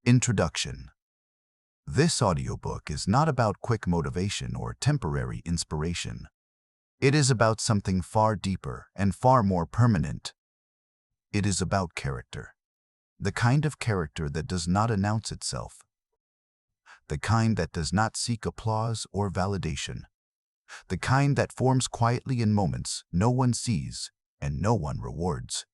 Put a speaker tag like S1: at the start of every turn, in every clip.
S1: Introduction. This audiobook is not about quick motivation or temporary inspiration. It is about something far deeper and far more permanent. It is about character. The kind of character that does not announce itself. The kind that does not seek applause or validation. The kind that forms quietly in moments no one sees and no one rewards.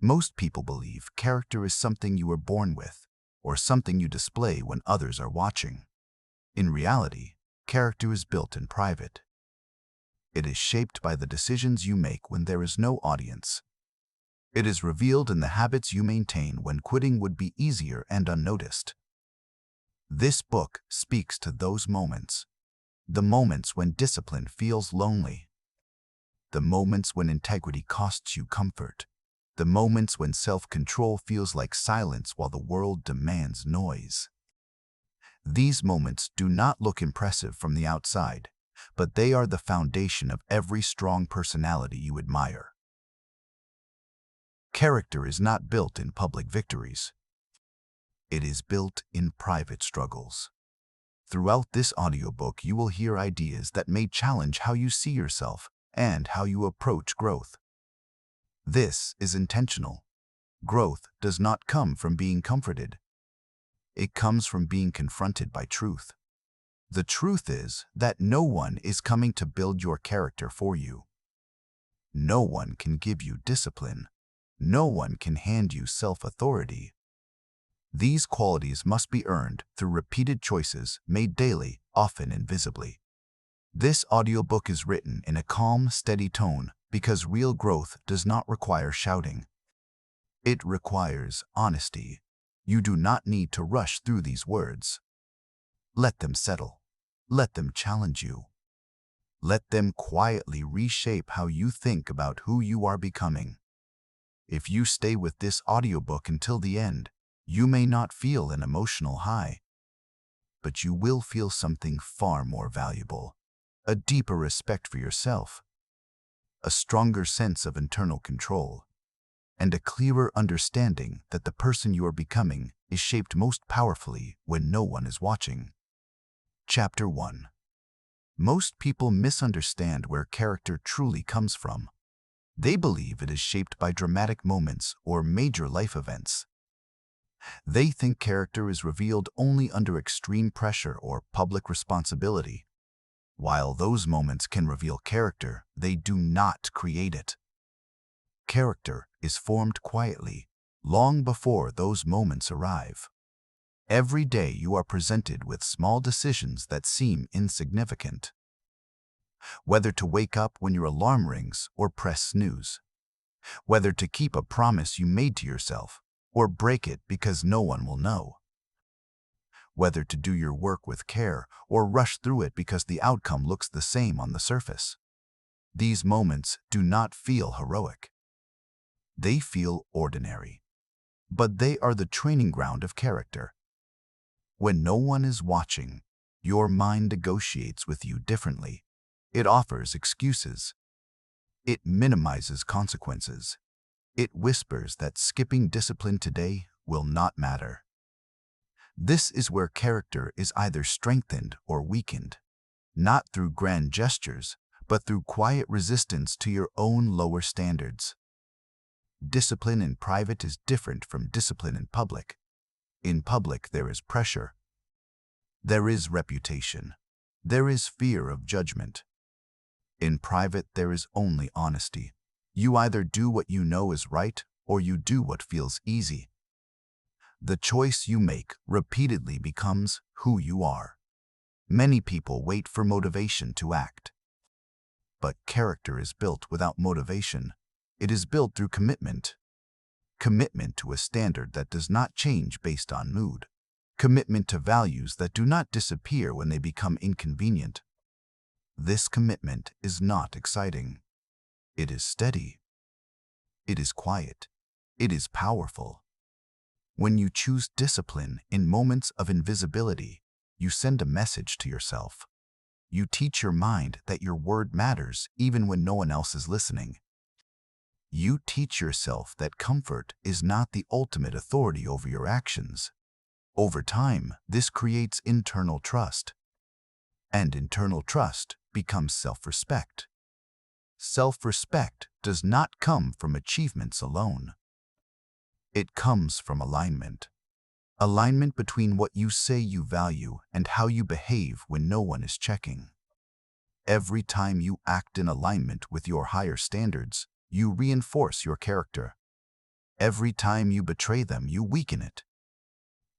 S1: Most people believe character is something you were born with, or something you display when others are watching. In reality, character is built in private. It is shaped by the decisions you make when there is no audience. It is revealed in the habits you maintain when quitting would be easier and unnoticed. This book speaks to those moments. The moments when discipline feels lonely. The moments when integrity costs you comfort. The moments when self-control feels like silence while the world demands noise. These moments do not look impressive from the outside, but they are the foundation of every strong personality you admire. Character is not built in public victories. It is built in private struggles. Throughout this audiobook, you will hear ideas that may challenge how you see yourself and how you approach growth. This is intentional. Growth does not come from being comforted. It comes from being confronted by truth. The truth is that no one is coming to build your character for you. No one can give you discipline. No one can hand you self-authority. These qualities must be earned through repeated choices made daily, often invisibly. This audiobook is written in a calm, steady tone because real growth does not require shouting. It requires honesty. You do not need to rush through these words. Let them settle. Let them challenge you. Let them quietly reshape how you think about who you are becoming. If you stay with this audiobook until the end, you may not feel an emotional high, but you will feel something far more valuable, a deeper respect for yourself, a stronger sense of internal control, and a clearer understanding that the person you are becoming is shaped most powerfully when no one is watching. Chapter 1. Most people misunderstand where character truly comes from. They believe it is shaped by dramatic moments or major life events. They think character is revealed only under extreme pressure or public responsibility. While those moments can reveal character, they do not create it. Character is formed quietly, long before those moments arrive. Every day you are presented with small decisions that seem insignificant. Whether to wake up when your alarm rings or press snooze. Whether to keep a promise you made to yourself or break it because no one will know. Whether to do your work with care or rush through it because the outcome looks the same on the surface. These moments do not feel heroic. They feel ordinary. But they are the training ground of character. When no one is watching, your mind negotiates with you differently. It offers excuses. It minimizes consequences. It whispers that skipping discipline today will not matter. This is where character is either strengthened or weakened, not through grand gestures, but through quiet resistance to your own lower standards. Discipline in private is different from discipline in public. In public, there is pressure. There is reputation. There is fear of judgment. In private, there is only honesty. You either do what you know is right, or you do what feels easy. The choice you make repeatedly becomes who you are. Many people wait for motivation to act. But character is built without motivation. It is built through commitment. Commitment to a standard that does not change based on mood. Commitment to values that do not disappear when they become inconvenient. This commitment is not exciting. It is steady. It is quiet. It is powerful. When you choose discipline in moments of invisibility, you send a message to yourself. You teach your mind that your word matters even when no one else is listening. You teach yourself that comfort is not the ultimate authority over your actions. Over time, this creates internal trust, and internal trust becomes self-respect. Self-respect does not come from achievements alone. It comes from alignment. Alignment between what you say you value and how you behave when no one is checking. Every time you act in alignment with your higher standards, you reinforce your character. Every time you betray them, you weaken it.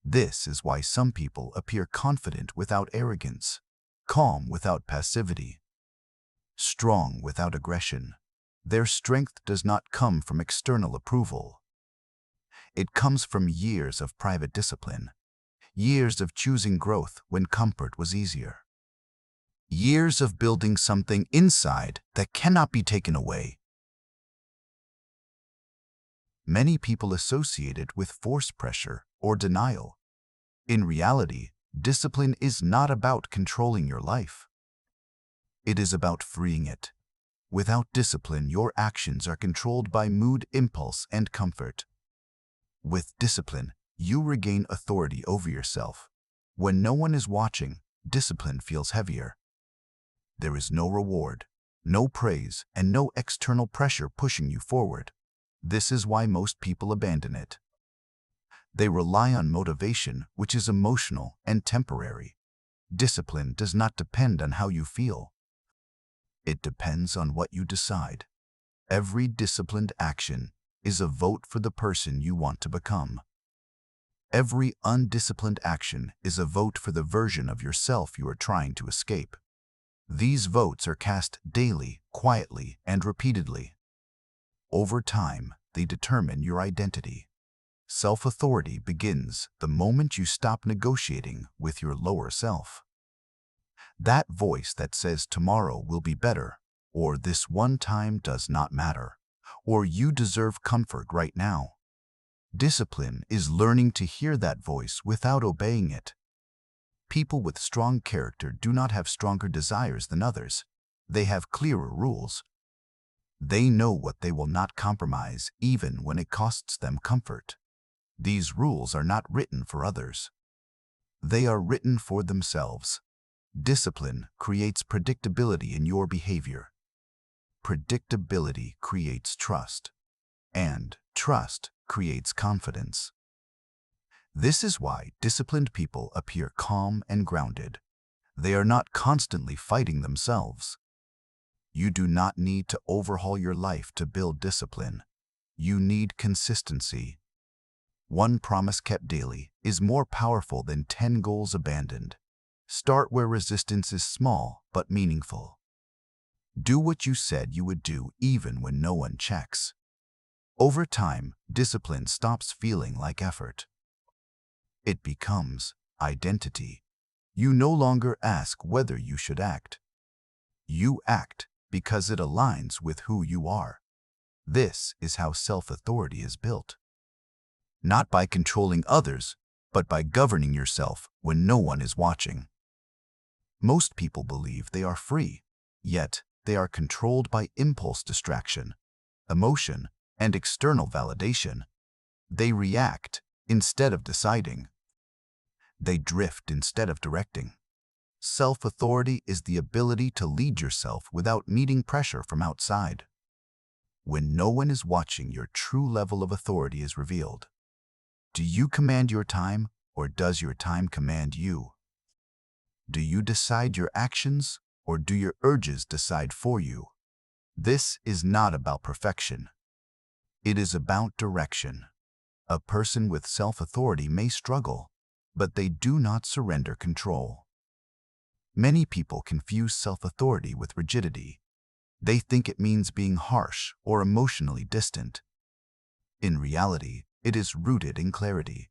S1: This is why some people appear confident without arrogance, calm without passivity, strong without aggression. Their strength does not come from external approval. It comes from years of private discipline, years of choosing growth when comfort was easier, years of building something inside that cannot be taken away. Many people associate it with force pressure or denial. In reality, discipline is not about controlling your life. It is about freeing it. Without discipline, your actions are controlled by mood, impulse, and comfort. With discipline, you regain authority over yourself. When no one is watching, discipline feels heavier. There is no reward, no praise, and no external pressure pushing you forward. This is why most people abandon it. They rely on motivation, which is emotional and temporary. Discipline does not depend on how you feel. It depends on what you decide. Every disciplined action is a vote for the person you want to become. Every undisciplined action is a vote for the version of yourself you are trying to escape. These votes are cast daily, quietly, and repeatedly. Over time, they determine your identity. Self-authority begins the moment you stop negotiating with your lower self. That voice that says tomorrow will be better, or this one time does not matter, or you deserve comfort right now. Discipline is learning to hear that voice without obeying it. People with strong character do not have stronger desires than others. They have clearer rules. They know what they will not compromise, even when it costs them comfort. These rules are not written for others. They are written for themselves. Discipline creates predictability in your behavior. Predictability creates trust, and trust creates confidence. This is why disciplined people appear calm and grounded. They are not constantly fighting themselves. You do not need to overhaul your life to build discipline. You need consistency. One promise kept daily is more powerful than 10 goals abandoned. Start where resistance is small but meaningful. Do what you said you would do even when no one checks. Over time, discipline stops feeling like effort. It becomes identity. You no longer ask whether you should act. You act because it aligns with who you are. This is how self-authority is built. Not by controlling others, but by governing yourself when no one is watching. Most people believe they are free, yet they are controlled by impulse, distraction, emotion, and external validation. They react instead of deciding. They drift instead of directing. Self-authority is the ability to lead yourself without meeting pressure from outside. When no one is watching, your true level of authority is revealed. Do you command your time, or does your time command you? Do you decide your actions, or do your urges decide for you? This is not about perfection. It is about direction. A person with self-authority may struggle, but they do not surrender control. Many people confuse self-authority with rigidity. They think it means being harsh or emotionally distant. In reality, it is rooted in clarity.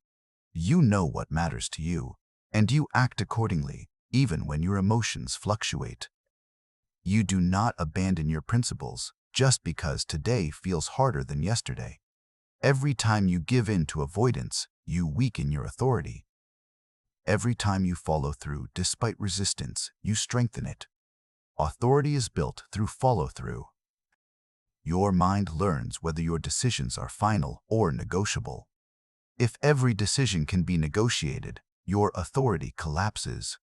S1: You know what matters to you, and you act accordingly, even when your emotions fluctuate. You do not abandon your principles just because today feels harder than yesterday. Every time you give in to avoidance, you weaken your authority. Every time you follow through despite resistance, you strengthen it. Authority is built through follow-through. Your mind learns whether your decisions are final or negotiable. If every decision can be negotiated, your authority collapses.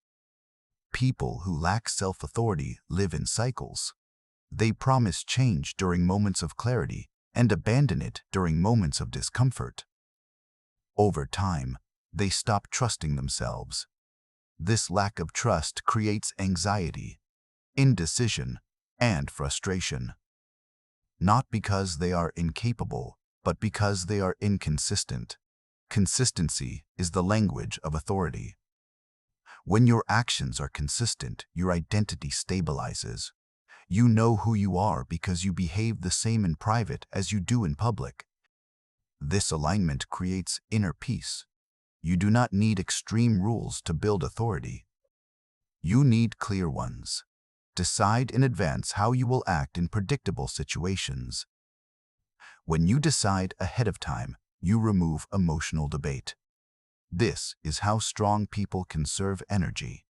S1: People who lack self-authority live in cycles. They promise change during moments of clarity and abandon it during moments of discomfort. Over time, they stop trusting themselves. This lack of trust creates anxiety, indecision, and frustration. Not because they are incapable, but because they are inconsistent. Consistency is the language of authority. When your actions are consistent, your identity stabilizes. You know who you are because you behave the same in private as you do in public. This alignment creates inner peace. You do not need extreme rules to build authority. You need clear ones. Decide in advance how you will act in predictable situations. When you decide ahead of time, you remove emotional debate. This is how strong people conserve energy.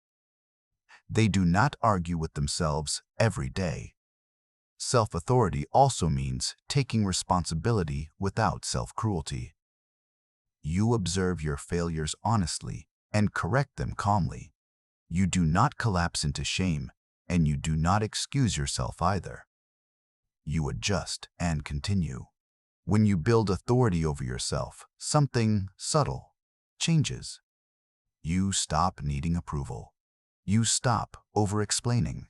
S1: They do not argue with themselves every day. Self-authority also means taking responsibility without self-cruelty. You observe your failures honestly and correct them calmly. You do not collapse into shame, and you do not excuse yourself either. You adjust and continue. When you build authority over yourself, something subtle changes. You stop needing approval. You stop over-explaining.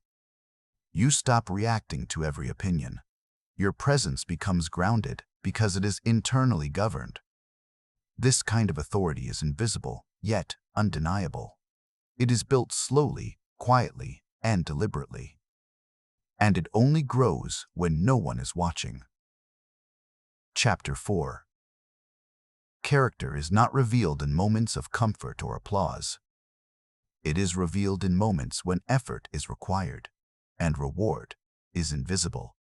S1: You stop reacting to every opinion. Your presence becomes grounded because it is internally governed. This kind of authority is invisible, yet undeniable. It is built slowly, quietly, and deliberately. And it only grows when no one is watching. Chapter 4. Character is not revealed in moments of comfort or applause. It is revealed in moments when effort is required and reward is invisible.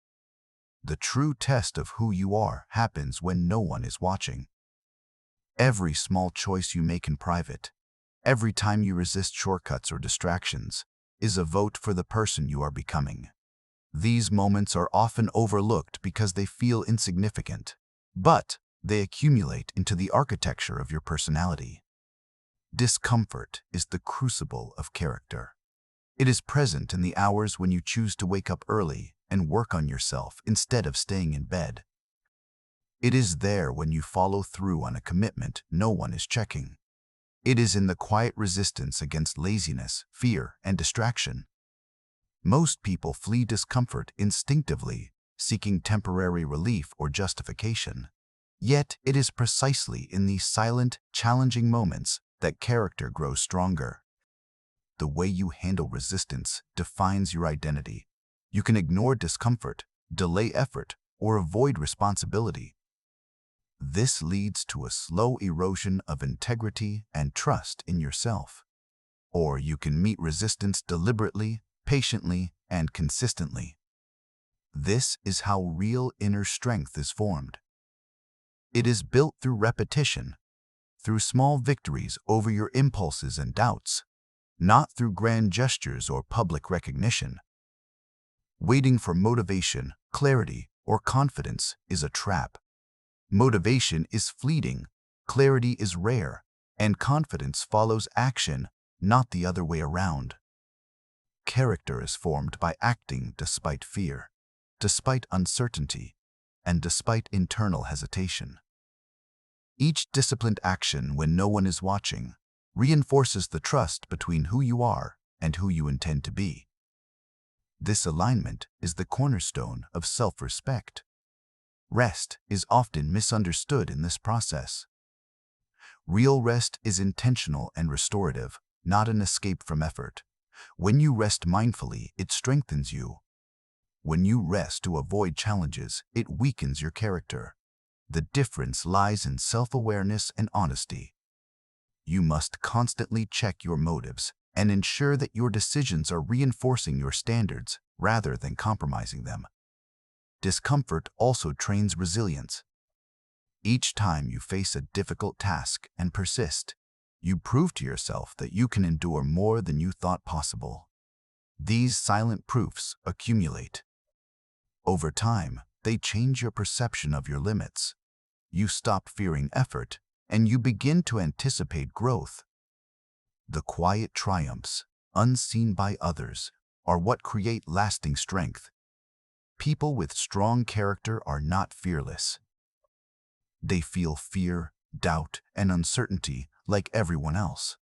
S1: The true test of who you are happens when no one is watching. Every small choice you make in private, every time you resist shortcuts or distractions, is a vote for the person you are becoming. These moments are often overlooked because they feel insignificant, but they accumulate into the architecture of your personality. Discomfort is the crucible of character. It is present in the hours when you choose to wake up early and work on yourself instead of staying in bed. It is there when you follow through on a commitment no one is checking. It is in the quiet resistance against laziness, fear, and distraction. Most people flee discomfort instinctively, seeking temporary relief or justification. Yet it is precisely in these silent, challenging moments that character grows stronger. The way you handle resistance defines your identity. You can ignore discomfort, delay effort, or avoid responsibility. This leads to a slow erosion of integrity and trust in yourself. Or you can meet resistance deliberately, patiently, and consistently. This is how real inner strength is formed. It is built through repetition, through small victories over your impulses and doubts, not through grand gestures or public recognition. Waiting for motivation, clarity, or confidence is a trap. Motivation is fleeting, clarity is rare, and confidence follows action, not the other way around. Character is formed by acting despite fear, despite uncertainty, and despite internal hesitation. Each disciplined action when no one is watching reinforces the trust between who you are and who you intend to be. This alignment is the cornerstone of self-respect. Rest is often misunderstood in this process. Real rest is intentional and restorative, not an escape from effort. When you rest mindfully, it strengthens you. When you rest to avoid challenges, it weakens your character. The difference lies in self-awareness and honesty. You must constantly check your motives and ensure that your decisions are reinforcing your standards rather than compromising them. Discomfort also trains resilience. Each time you face a difficult task and persist, you prove to yourself that you can endure more than you thought possible. These silent proofs accumulate. Over time, they change your perception of your limits. You stop fearing effort, and you begin to anticipate growth. The quiet triumphs, unseen by others, are what create lasting strength. People with strong character are not fearless. They feel fear, doubt, and uncertainty like everyone else.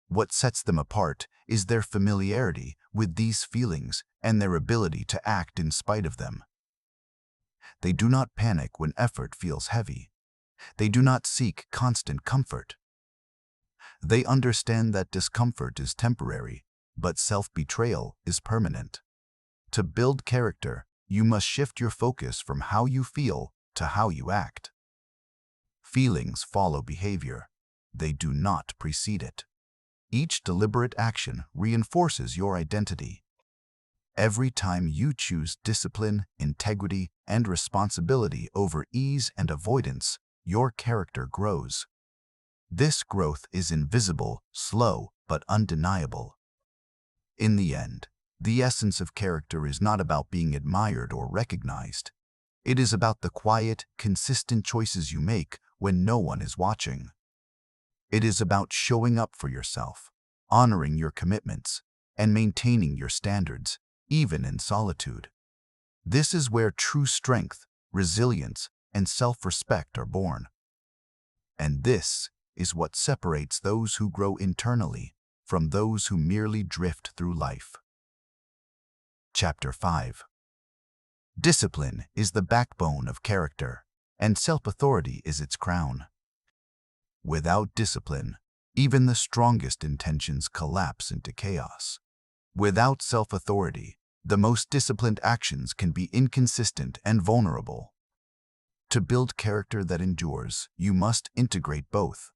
S1: What sets them apart is their familiarity with these feelings and their ability to act in spite of them. They do not panic when effort feels heavy. They do not seek constant comfort. They understand that discomfort is temporary, but self-betrayal is permanent. To build character, you must shift your focus from how you feel to how you act. Feelings follow behavior. They do not precede it. Each deliberate action reinforces your identity. Every time you choose discipline, integrity, and responsibility over ease and avoidance, your character grows. This growth is invisible, slow, but undeniable. In the end, the essence of character is not about being admired or recognized. It is about the quiet, consistent choices you make when no one is watching. It is about showing up for yourself, honoring your commitments, and maintaining your standards, even in solitude. This is where true strength, resilience, and self-respect are born. And this is what separates those who grow internally from those who merely drift through life. Chapter 5. Discipline is the backbone of character, and self-authority is its crown. Without discipline, even the strongest intentions collapse into chaos. Without self-authority, the most disciplined actions can be inconsistent and vulnerable. To build character that endures, you must integrate both.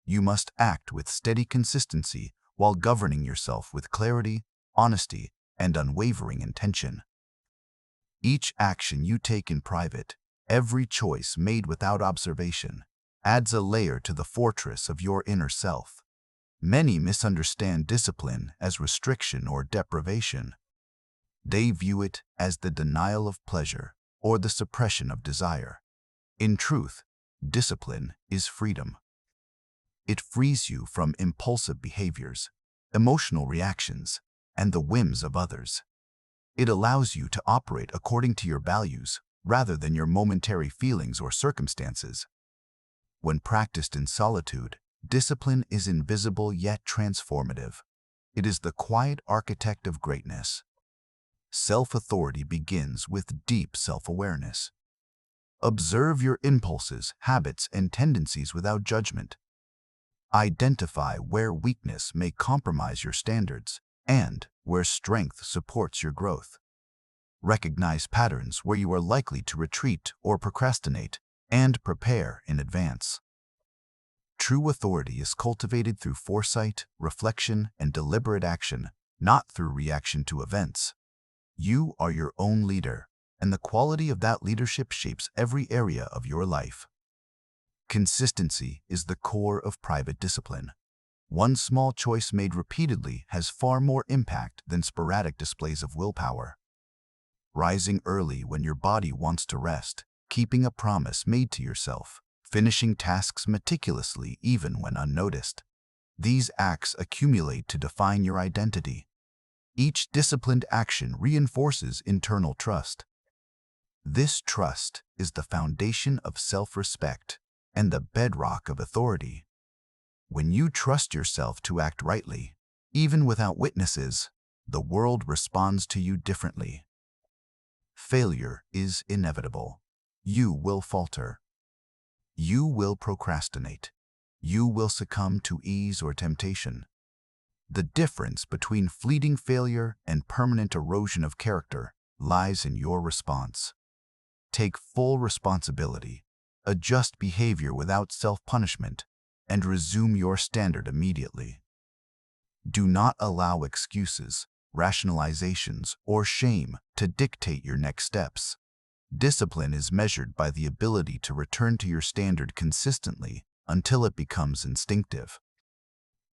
S1: You must act with steady consistency while governing yourself with clarity, honesty, and unwavering intention. Each action you take in private, every choice made without observation, adds a layer to the fortress of your inner self. Many misunderstand discipline as restriction or deprivation. They view it as the denial of pleasure or the suppression of desire. In truth, discipline is freedom. It frees you from impulsive behaviors, emotional reactions, and the whims of others. It allows you to operate according to your values rather than your momentary feelings or circumstances. When practiced in solitude, discipline is invisible yet transformative. It is the quiet architect of greatness. Self-authority begins with deep self-awareness. Observe your impulses, habits, and tendencies without judgment. Identify where weakness may compromise your standards and where strength supports your growth. Recognize patterns where you are likely to retreat or procrastinate, and prepare in advance. True authority is cultivated through foresight, reflection, and deliberate action, not through reaction to events. You are your own leader, and the quality of that leadership shapes every area of your life. Consistency is the core of private discipline. One small choice made repeatedly has far more impact than sporadic displays of willpower. Rising early when your body wants to rest, keeping a promise made to yourself, finishing tasks meticulously even when unnoticed. These acts accumulate to define your identity. Each disciplined action reinforces internal trust. This trust is the foundation of self-respect and the bedrock of authority. When you trust yourself to act rightly, even without witnesses, the world responds to you differently. Failure is inevitable. You will falter. You will procrastinate. You will succumb to ease or temptation. The difference between fleeting failure and permanent erosion of character lies in your response. Take full responsibility, adjust behavior without self-punishment, and resume your standard immediately. Do not allow excuses, rationalizations, or shame to dictate your next steps. Discipline is measured by the ability to return to your standard consistently until it becomes instinctive.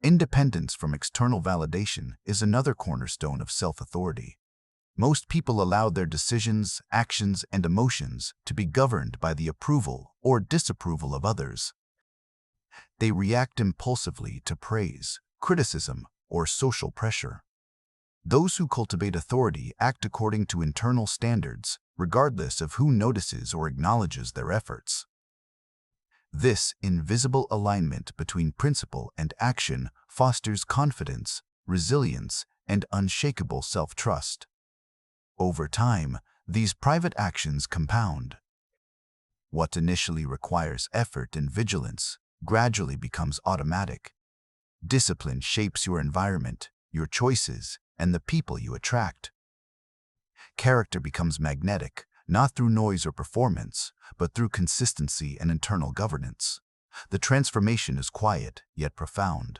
S1: Independence from external validation is another cornerstone of self-authority. Most people allow their decisions, actions, and emotions to be governed by the approval or disapproval of others. They react impulsively to praise, criticism, or social pressure. Those who cultivate authority act according to internal standards, regardless of who notices or acknowledges their efforts. This invisible alignment between principle and action fosters confidence, resilience, and unshakable self-trust. Over time, these private actions compound. What initially requires effort and vigilance gradually becomes automatic. Discipline shapes your environment, your choices, and the people you attract. Character becomes magnetic, not through noise or performance, but through consistency and internal governance. The transformation is quiet, yet profound.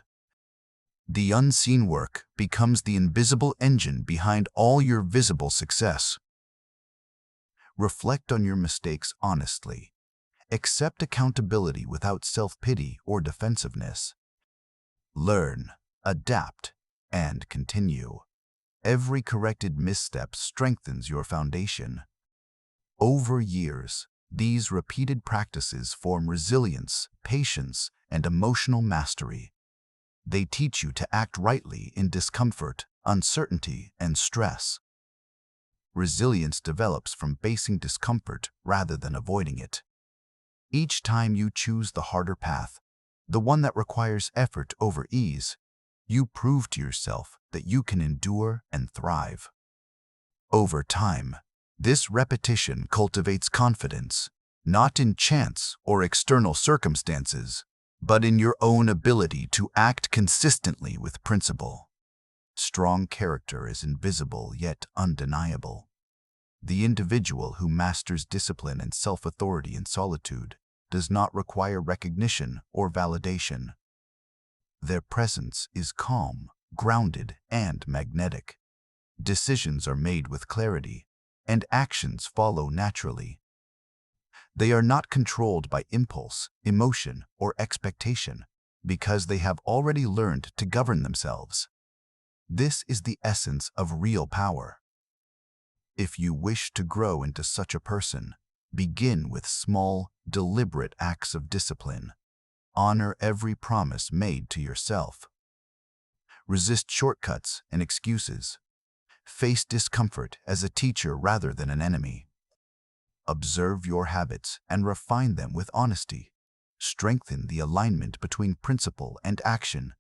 S1: The unseen work becomes the invisible engine behind all your visible success. Reflect on your mistakes honestly. Accept accountability without self-pity or defensiveness. Learn, adapt, and continue. Every corrected misstep strengthens your foundation. Over years, these repeated practices form resilience, patience, and emotional mastery. They teach you to act rightly in discomfort, uncertainty, and stress. Resilience develops from facing discomfort rather than avoiding it. Each time you choose the harder path, the one that requires effort over ease, you prove to yourself that you can endure and thrive. Over time, this repetition cultivates confidence, not in chance or external circumstances, but in your own ability to act consistently with principle. Strong character is invisible yet undeniable. The individual who masters discipline and self-authority in solitude does not require recognition or validation. Their presence is calm, grounded, and magnetic. Decisions are made with clarity, and actions follow naturally. They are not controlled by impulse, emotion, or expectation, because they have already learned to govern themselves. This is the essence of real power. If you wish to grow into such a person, begin with small, deliberate acts of discipline. Honor every promise made to yourself. Resist shortcuts and excuses. Face discomfort as a teacher rather than an enemy. Observe your habits and refine them with honesty. Strengthen the alignment between principle and action.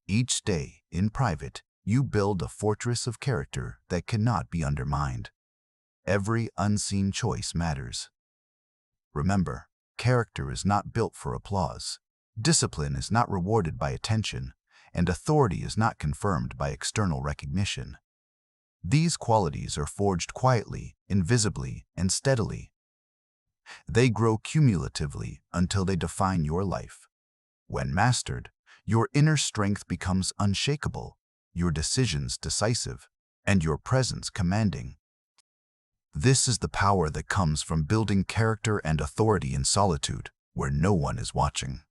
S1: Each day, in private, you build a fortress of character that cannot be undermined. Every unseen choice matters. Remember, character is not built for applause. Discipline is not rewarded by attention, and authority is not confirmed by external recognition. These qualities are forged quietly, invisibly, and steadily. They grow cumulatively until they define your life. When mastered, your inner strength becomes unshakable, your decisions decisive, and your presence commanding. This is the power that comes from building character and authority in solitude, where no one is watching.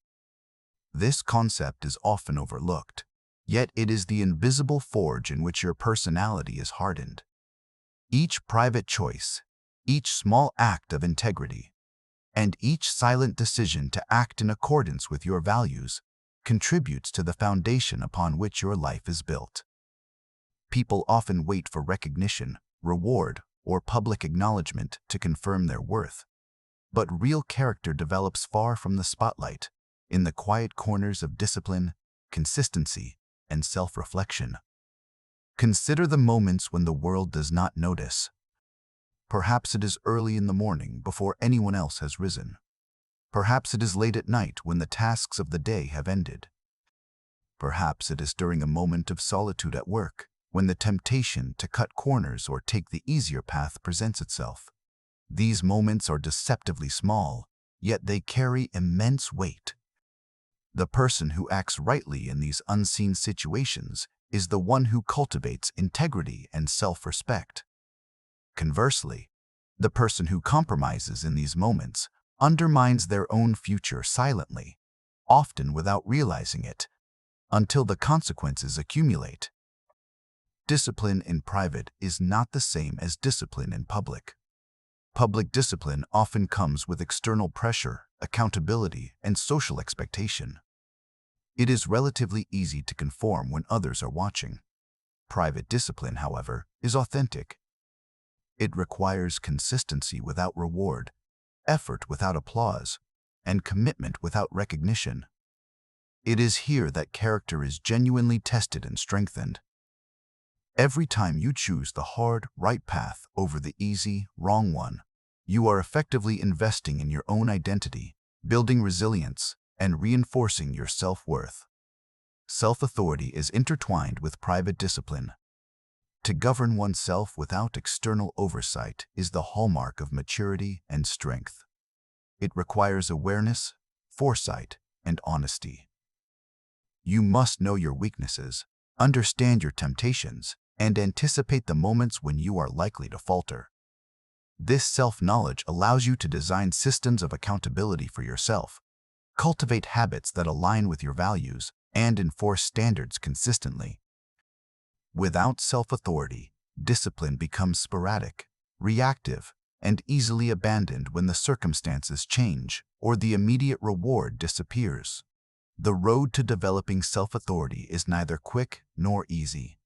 S1: This concept is often overlooked, yet it is the invisible forge in which your personality is hardened. Each private choice, each small act of integrity, and each silent decision to act in accordance with your values contributes to the foundation upon which your life is built. People often wait for recognition, reward, or public acknowledgement to confirm their worth. But real character develops far from the spotlight, in the quiet corners of discipline, consistency, and self-reflection. Consider the moments when the world does not notice. Perhaps it is early in the morning before anyone else has risen. Perhaps it is late at night when the tasks of the day have ended. Perhaps it is during a moment of solitude at work, when the temptation to cut corners or take the easier path presents itself. These moments are deceptively small, yet they carry immense weight. The person who acts rightly in these unseen situations is the one who cultivates integrity and self-respect. Conversely, the person who compromises in these moments undermines their own future silently, often without realizing it, until the consequences accumulate. Discipline in private is not the same as discipline in public. Public discipline often comes with external pressure, accountability, and social expectation. It is relatively easy to conform when others are watching. Private discipline, however, is authentic. It requires consistency without reward, effort without applause, and commitment without recognition. It is here that character is genuinely tested and strengthened. Every time you choose the hard, right path over the easy, wrong one, you are effectively investing in your own identity, building resilience, and reinforcing your self-worth. Self-authority is intertwined with private discipline. To govern oneself without external oversight is the hallmark of maturity and strength. It requires awareness, foresight, and honesty. You must know your weaknesses, understand your temptations, and anticipate the moments when you are likely to falter. This self-knowledge allows you to design systems of accountability for yourself, cultivate habits that align with your values, and enforce standards consistently. Without self-authority, discipline becomes sporadic, reactive, and easily abandoned when the circumstances change or the immediate reward disappears. The road to developing self-authority is neither quick nor easy.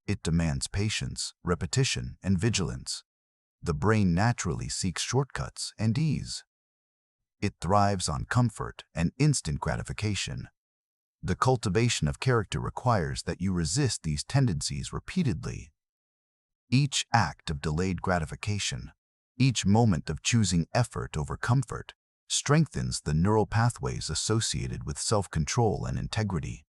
S1: It demands patience, repetition, and vigilance. The brain naturally seeks shortcuts and ease. It thrives on comfort and instant gratification. The cultivation of character requires that you resist these tendencies repeatedly. Each act of delayed gratification, each moment of choosing effort over comfort, strengthens the neural pathways associated with self-control and integrity.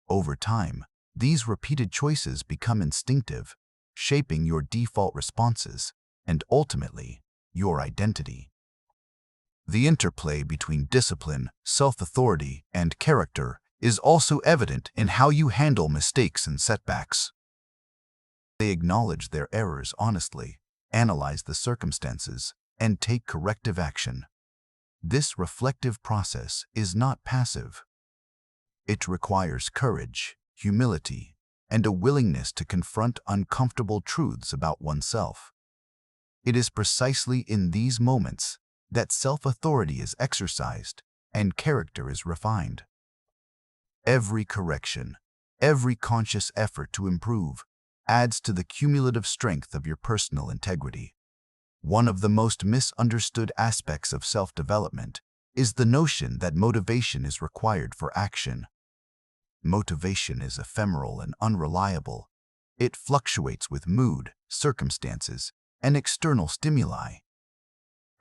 S1: Over time, these repeated choices become instinctive, shaping your default responses and ultimately your identity. The interplay between discipline, self-authority, and character is also evident in how you handle mistakes and setbacks. They acknowledge their errors honestly, analyze the circumstances, and take corrective action. This reflective process is not passive. It requires courage, humility, and a willingness to confront uncomfortable truths about oneself. It is precisely in these moments that self-authority is exercised and character is refined. Every correction, every conscious effort to improve, adds to the cumulative strength of your personal integrity. One of the most misunderstood aspects of self-development is the notion that motivation is required for action. Motivation is ephemeral and unreliable. It fluctuates with mood, circumstances, and external stimuli.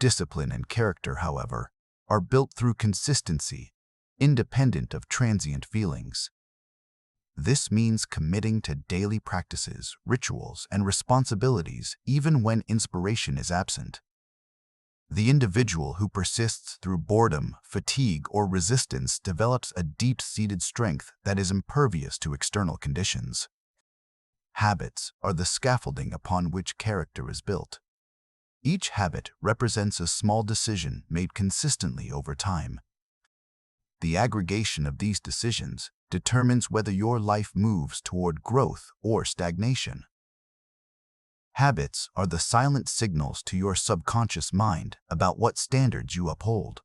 S1: Discipline and character, however, are built through consistency, independent of transient feelings. This means committing to daily practices, rituals, and responsibilities even when inspiration is absent. The individual who persists through boredom, fatigue, or resistance develops a deep-seated strength that is impervious to external conditions. Habits are the scaffolding upon which character is built. Each habit represents a small decision made consistently over time. The aggregation of these decisions determines whether your life moves toward growth or stagnation. Habits are the silent signals to your subconscious mind about what standards you uphold.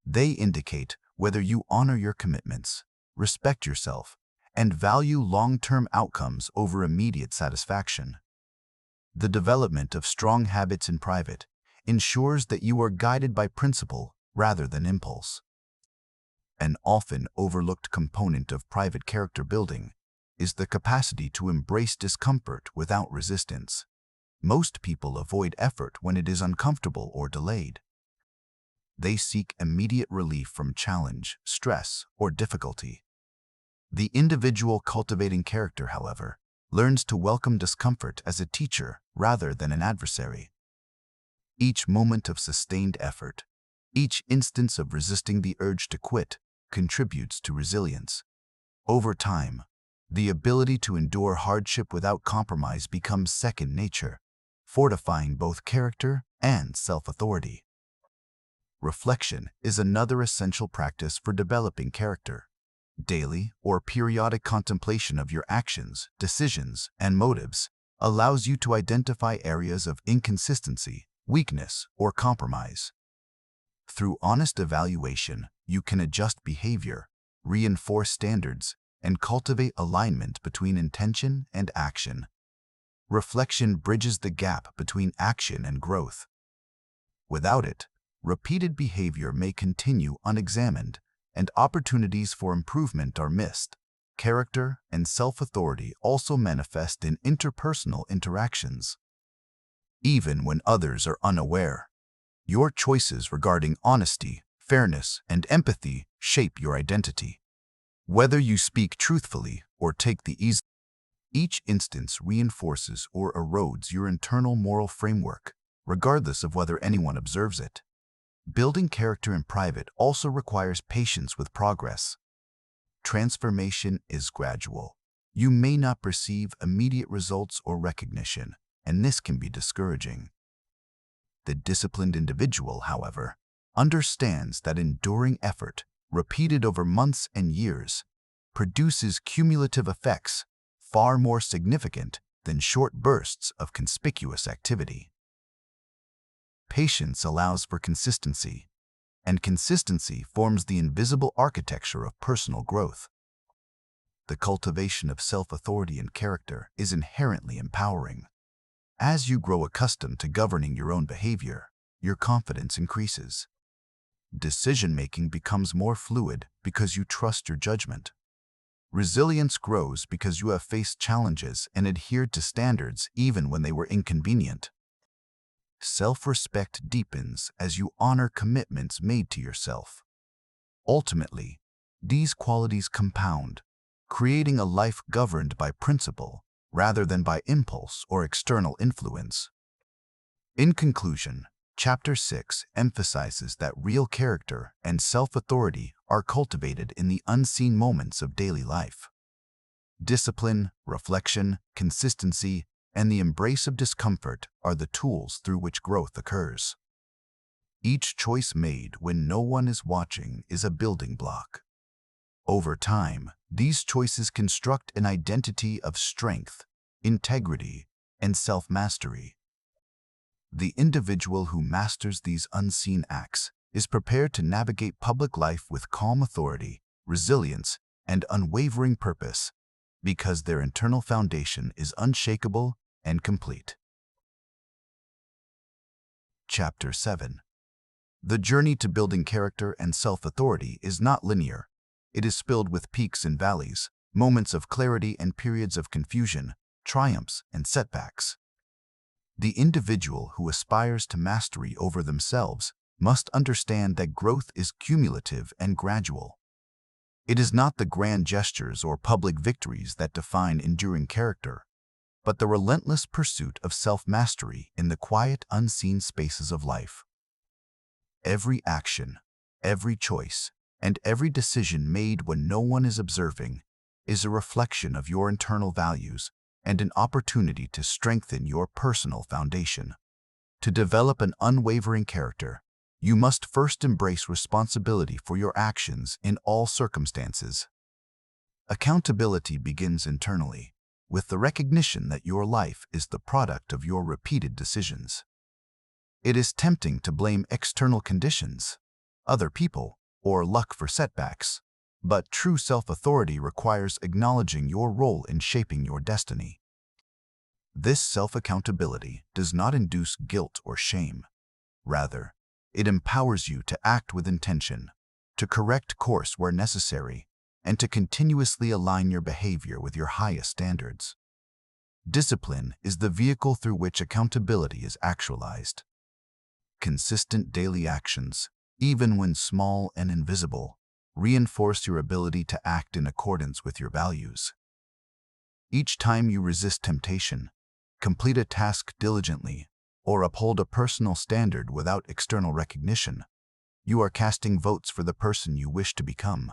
S1: They indicate whether you honor your commitments, respect yourself, and value long-term outcomes over immediate satisfaction. The development of strong habits in private ensures that you are guided by principle rather than impulse. An often overlooked component of private character building is the capacity to embrace discomfort without resistance. Most people avoid effort when it is uncomfortable or delayed. They seek immediate relief from challenge, stress, or difficulty. The individual cultivating character, however, learns to welcome discomfort as a teacher rather than an adversary. Each moment of sustained effort, each instance of resisting the urge to quit, contributes to resilience. Over time, the ability to endure hardship without compromise becomes second nature, fortifying both character and self-authority. Reflection is another essential practice for developing character. Daily or periodic contemplation of your actions, decisions, and motives allows you to identify areas of inconsistency weakness, or compromise. Through honest evaluation, you can adjust behavior, reinforce standards, and cultivate alignment between intention and action. Reflection bridges the gap between action and growth. Without it, repeated behavior may continue unexamined, and opportunities for improvement are missed. Character and self-authority also manifest in interpersonal interactions. Even when others are unaware, your choices regarding honesty, fairness, and empathy shape your identity. Whether you speak truthfully or take the easy, each instance reinforces or erodes your internal moral framework, regardless of whether anyone observes it. Building character in private also requires patience with progress. Transformation is gradual. You may not perceive immediate results or recognition, and this can be discouraging. The disciplined individual, however, understands that enduring effort, repeated over months and years, produces cumulative effects far more significant than short bursts of conspicuous activity. Patience allows for consistency, and consistency forms the invisible architecture of personal growth. The cultivation of self-authority and character is inherently empowering. As you grow accustomed to governing your own behavior, your confidence increases. Decision-making becomes more fluid because you trust your judgment. Resilience grows because you have faced challenges and adhered to standards even when they were inconvenient. Self-respect deepens as you honor commitments made to yourself. Ultimately, these qualities compound, creating a life governed by principle rather than by impulse or external influence. In conclusion, Chapter 6 emphasizes that real character and self-authority are cultivated in the unseen moments of daily life. Discipline, reflection, consistency, and the embrace of discomfort are the tools through which growth occurs. Each choice made when no one is watching is a building block. Over time, these choices construct an identity of strength, integrity, and self-mastery. The individual who masters these unseen acts is prepared to navigate public life with calm authority, resilience, and unwavering purpose, because their internal foundation is unshakable and complete. Chapter 7. The journey to building character and self-authority is not linear. It is filled with peaks and valleys, moments of clarity and periods of confusion, triumphs and setbacks. The individual who aspires to mastery over themselves must understand that growth is cumulative and gradual. It is not the grand gestures or public victories that define enduring character, but the relentless pursuit of self-mastery in the quiet, unseen spaces of life. Every action, every choice, and every decision made when no one is observing is a reflection of your internal values and an opportunity to strengthen your personal foundation. To develop an unwavering character, you must first embrace responsibility for your actions in all circumstances. Accountability begins internally, with the recognition that your life is the product of your repeated decisions. It is tempting to blame external conditions, other people, or luck for setbacks, but true self-authority requires acknowledging your role in shaping your destiny. This self-accountability does not induce guilt or shame. Rather, it empowers you to act with intention, to correct course where necessary, and to continuously align your behavior with your highest standards. Discipline is the vehicle through which accountability is actualized. Consistent daily actions, even when small and invisible, reinforce your ability to act in accordance with your values. Each time you resist temptation, complete a task diligently, or uphold a personal standard without external recognition, you are casting votes for the person you wish to become.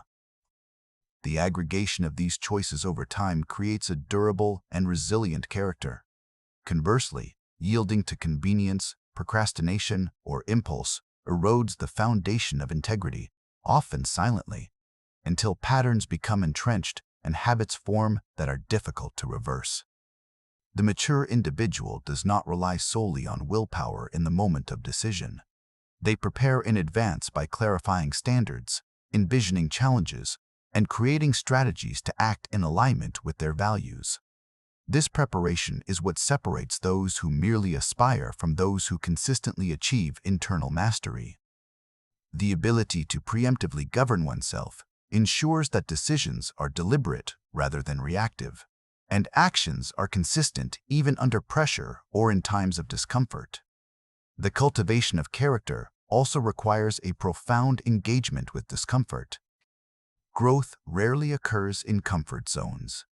S1: The aggregation of these choices over time creates a durable and resilient character. Conversely, yielding to convenience, procrastination, or impulse erodes the foundation of integrity, often silently, until patterns become entrenched and habits form that are difficult to reverse. The mature individual does not rely solely on willpower in the moment of decision. They prepare in advance by clarifying standards, envisioning challenges, and creating strategies to act in alignment with their values. This preparation is what separates those who merely aspire from those who consistently achieve internal mastery. The ability to preemptively govern oneself ensures that decisions are deliberate rather than reactive, and actions are consistent even under pressure or in times of discomfort. The cultivation of character also requires a profound engagement with discomfort. Growth rarely occurs in comfort zones.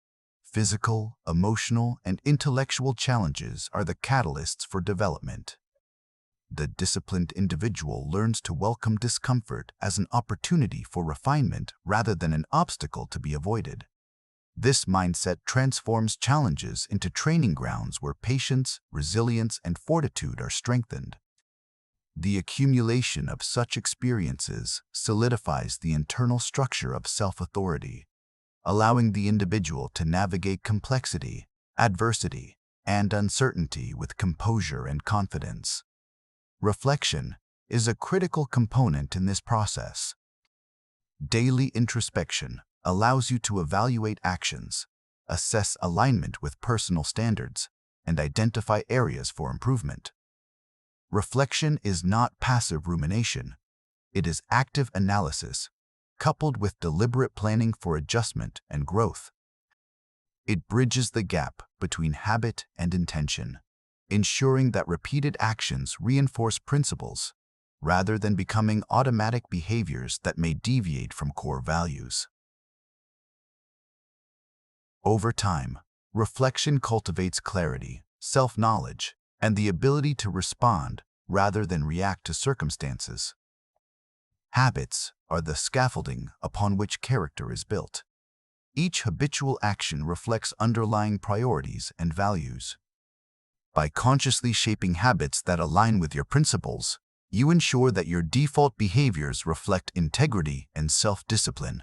S1: Physical, emotional, and intellectual challenges are the catalysts for development. The disciplined individual learns to welcome discomfort as an opportunity for refinement rather than an obstacle to be avoided. This mindset transforms challenges into training grounds where patience, resilience, and fortitude are strengthened. The accumulation of such experiences solidifies the internal structure of self-authority, allowing the individual to navigate complexity, adversity, and uncertainty with composure and confidence. Reflection is a critical component in this process. Daily introspection allows you to evaluate actions, assess alignment with personal standards, and identify areas for improvement. Reflection is not passive rumination. It is active analysis, coupled with deliberate planning for adjustment and growth. It bridges the gap between habit and intention, ensuring that repeated actions reinforce principles rather than becoming automatic behaviors that may deviate from core values. Over time, reflection cultivates clarity, self-knowledge, and the ability to respond rather than react to circumstances. Habits are the scaffolding upon which character is built. Each habitual action reflects underlying priorities and values. By consciously shaping habits that align with your principles, you ensure that your default behaviors reflect integrity and self-discipline.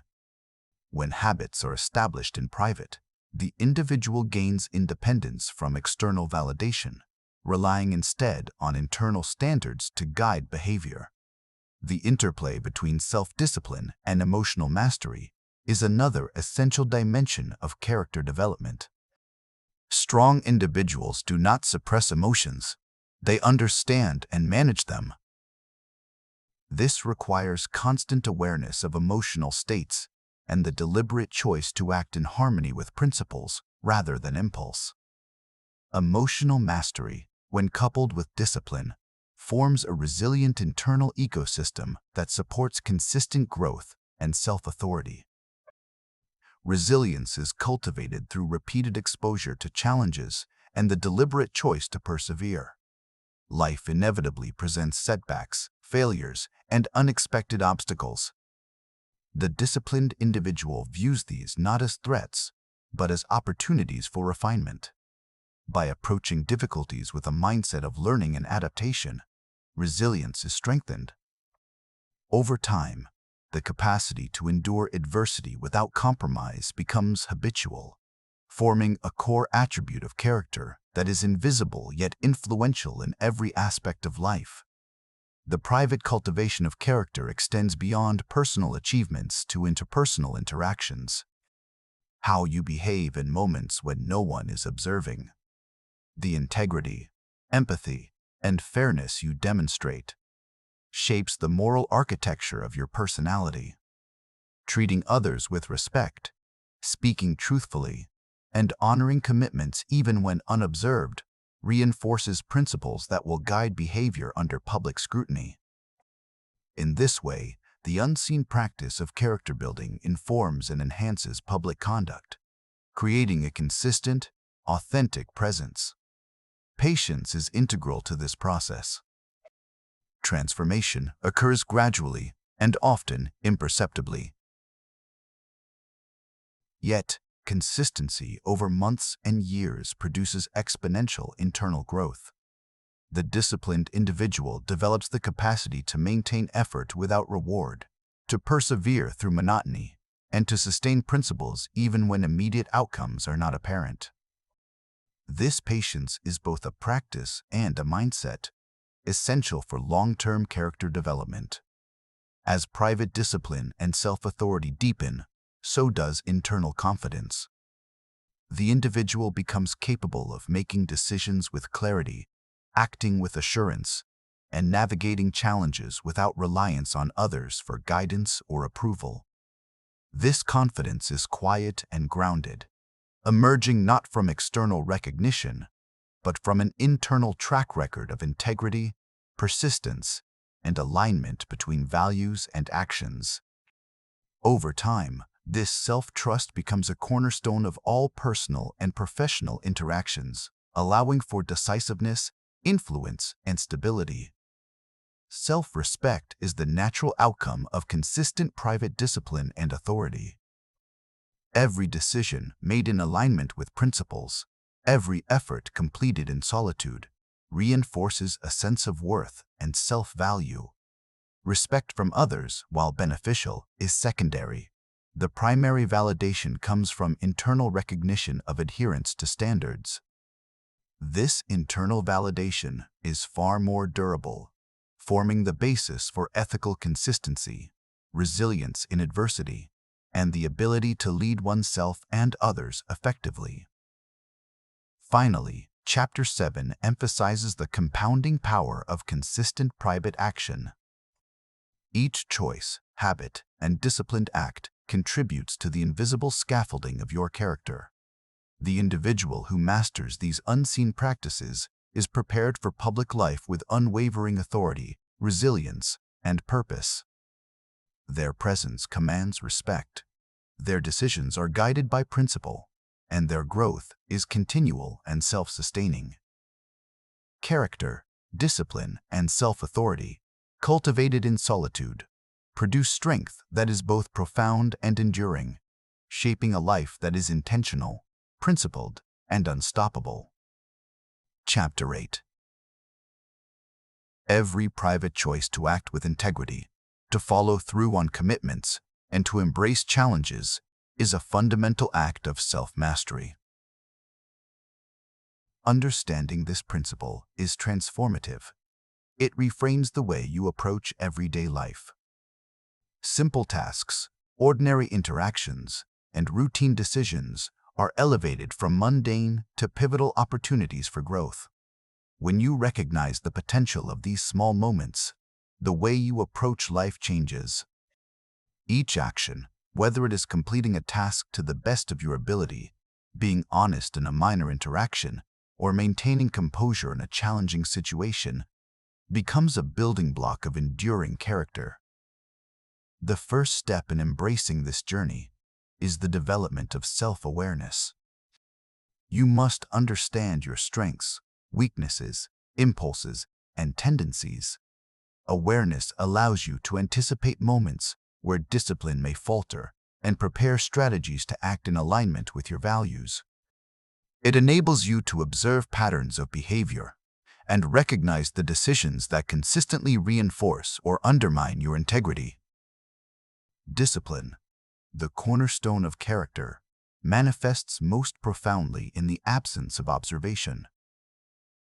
S1: When habits are established in private, the individual gains independence from external validation, relying instead on internal standards to guide behavior. The interplay between self-discipline and emotional mastery is another essential dimension of character development. Strong individuals do not suppress emotions. They understand and manage them. This requires constant awareness of emotional states and the deliberate choice to act in harmony with principles rather than impulse. Emotional mastery, when coupled with discipline, forms a resilient internal ecosystem that supports consistent growth and self-authority. Resilience is cultivated through repeated exposure to challenges and the deliberate choice to persevere. Life inevitably presents setbacks, failures, and unexpected obstacles. The disciplined individual views these not as threats, but as opportunities for refinement. By approaching difficulties with a mindset of learning and adaptation, resilience is strengthened. Over time, the capacity to endure adversity without compromise becomes habitual, forming a core attribute of character that is invisible yet influential in every aspect of life. The private cultivation of character extends beyond personal achievements to interpersonal interactions. How you behave in moments when no one is observing. The integrity, empathy, and fairness you demonstrate shapes the moral architecture of your personality. Treating others with respect, speaking truthfully, and honoring commitments even when unobserved reinforces principles that will guide behavior under public scrutiny. In this way, the unseen practice of character building informs and enhances public conduct, creating a consistent, authentic presence. Patience is integral to this process. Transformation occurs gradually and often imperceptibly. Yet, consistency over months and years produces exponential internal growth. The disciplined individual develops the capacity to maintain effort without reward, to persevere through monotony, and to sustain principles even when immediate outcomes are not apparent. This patience is both a practice and a mindset, essential for long-term character development. As private discipline and self-authority deepen, so does internal confidence. The individual becomes capable of making decisions with clarity, acting with assurance, and navigating challenges without reliance on others for guidance or approval. This confidence is quiet and grounded, emerging not from external recognition, but from an internal track record of integrity, persistence, and alignment between values and actions. Over time, this self-trust becomes a cornerstone of all personal and professional interactions, allowing for decisiveness, influence, and stability. Self-respect is the natural outcome of consistent private discipline and authority. Every decision made in alignment with principles, every effort completed in solitude, reinforces a sense of worth and self-value. Respect from others, while beneficial, is secondary. The primary validation comes from internal recognition of adherence to standards. This internal validation is far more durable, forming the basis for ethical consistency, resilience in adversity, and the ability to lead oneself and others effectively. Finally, Chapter 7 emphasizes the compounding power of consistent private action. Each choice, habit, and disciplined act contributes to the invisible scaffolding of your character. The individual who masters these unseen practices is prepared for public life with unwavering authority, resilience, and purpose. Their presence commands respect. Their decisions are guided by principle, and their growth is continual and self-sustaining. Character, discipline, and self-authority, cultivated in solitude, produce strength that is both profound and enduring, shaping a life that is intentional, principled, and unstoppable. Chapter 8. Every private choice to act with integrity, to follow through on commitments, and to embrace challenges is a fundamental act of self-mastery. Understanding this principle is transformative. It reframes the way you approach everyday life. Simple tasks, ordinary interactions, and routine decisions are elevated from mundane to pivotal opportunities for growth. When you recognize the potential of these small moments, the way you approach life changes. Each action, whether it is completing a task to the best of your ability, being honest in a minor interaction, or maintaining composure in a challenging situation, becomes a building block of enduring character. The first step in embracing this journey is the development of self-awareness. You must understand your strengths, weaknesses, impulses, and tendencies. Awareness allows you to anticipate moments where discipline may falter and prepare strategies to act in alignment with your values. It enables you to observe patterns of behavior and recognize the decisions that consistently reinforce or undermine your integrity. Discipline, the cornerstone of character, manifests most profoundly in the absence of observation.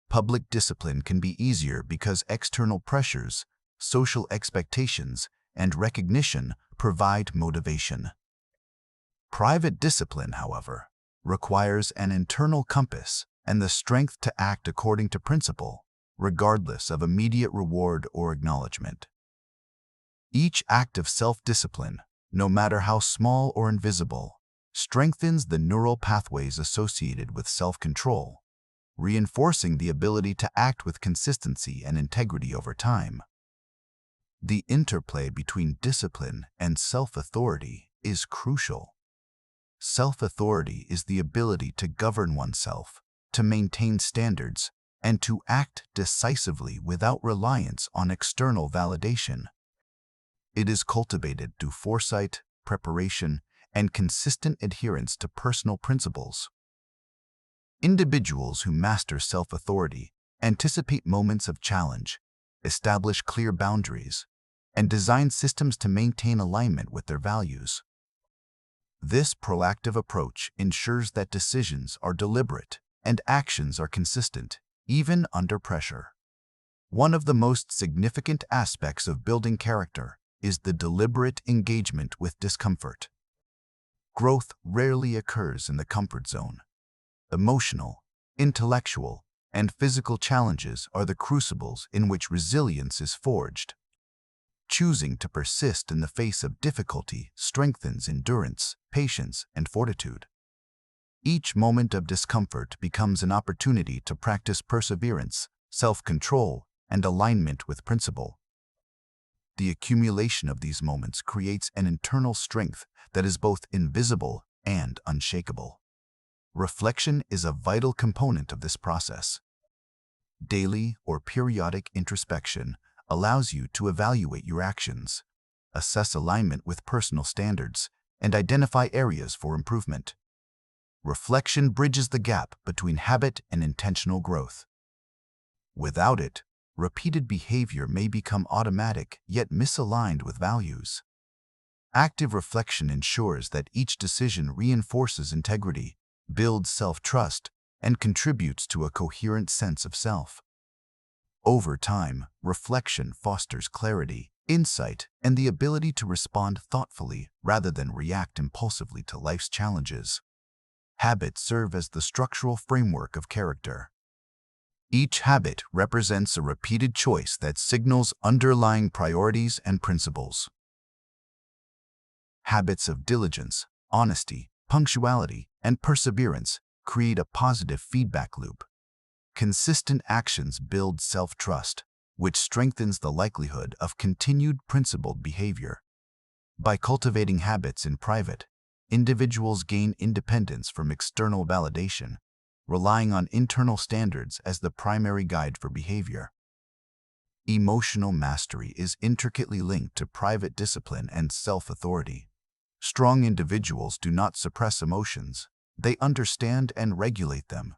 S1: Public discipline can be easier because external pressures, social expectations, and recognition provide motivation. Private discipline, however, requires an internal compass and the strength to act according to principle, regardless of immediate reward or acknowledgement. Each act of self-discipline, no matter how small or invisible, strengthens the neural pathways associated with self-control, reinforcing the ability to act with consistency and integrity over time. The interplay between discipline and self-authority is crucial. Self-authority is the ability to govern oneself, to maintain standards, and to act decisively without reliance on external validation. It is cultivated through foresight, preparation, and consistent adherence to personal principles. Individuals who master self-authority anticipate moments of challenge, establish clear boundaries, and design systems to maintain alignment with their values. This proactive approach ensures that decisions are deliberate and actions are consistent, even under pressure. One of the most significant aspects of building character is the deliberate engagement with discomfort. Growth rarely occurs in the comfort zone. Emotional, intellectual, and physical challenges are the crucibles in which resilience is forged. Choosing to persist in the face of difficulty strengthens endurance, patience, and fortitude. Each moment of discomfort becomes an opportunity to practice perseverance, self-control, and alignment with principle. The accumulation of these moments creates an internal strength that is both invisible and unshakable. Reflection is a vital component of this process. Daily or periodic introspection allows you to evaluate your actions, assess alignment with personal standards, and identify areas for improvement. Reflection bridges the gap between habit and intentional growth. Without it, repeated behavior may become automatic yet misaligned with values. Active reflection ensures that each decision reinforces integrity, builds self-trust, and contributes to a coherent sense of self. Over time, reflection fosters clarity, insight, and the ability to respond thoughtfully rather than react impulsively to life's challenges. Habits serve as the structural framework of character. Each habit represents a repeated choice that signals underlying priorities and principles. Habits of diligence, honesty, punctuality, and perseverance create a positive feedback loop. Consistent actions build self-trust, which strengthens the likelihood of continued principled behavior. By cultivating habits in private, individuals gain independence from external validation, relying on internal standards as the primary guide for behavior. Emotional mastery is intricately linked to private discipline and self-authority. Strong individuals do not suppress emotions, they understand and regulate them.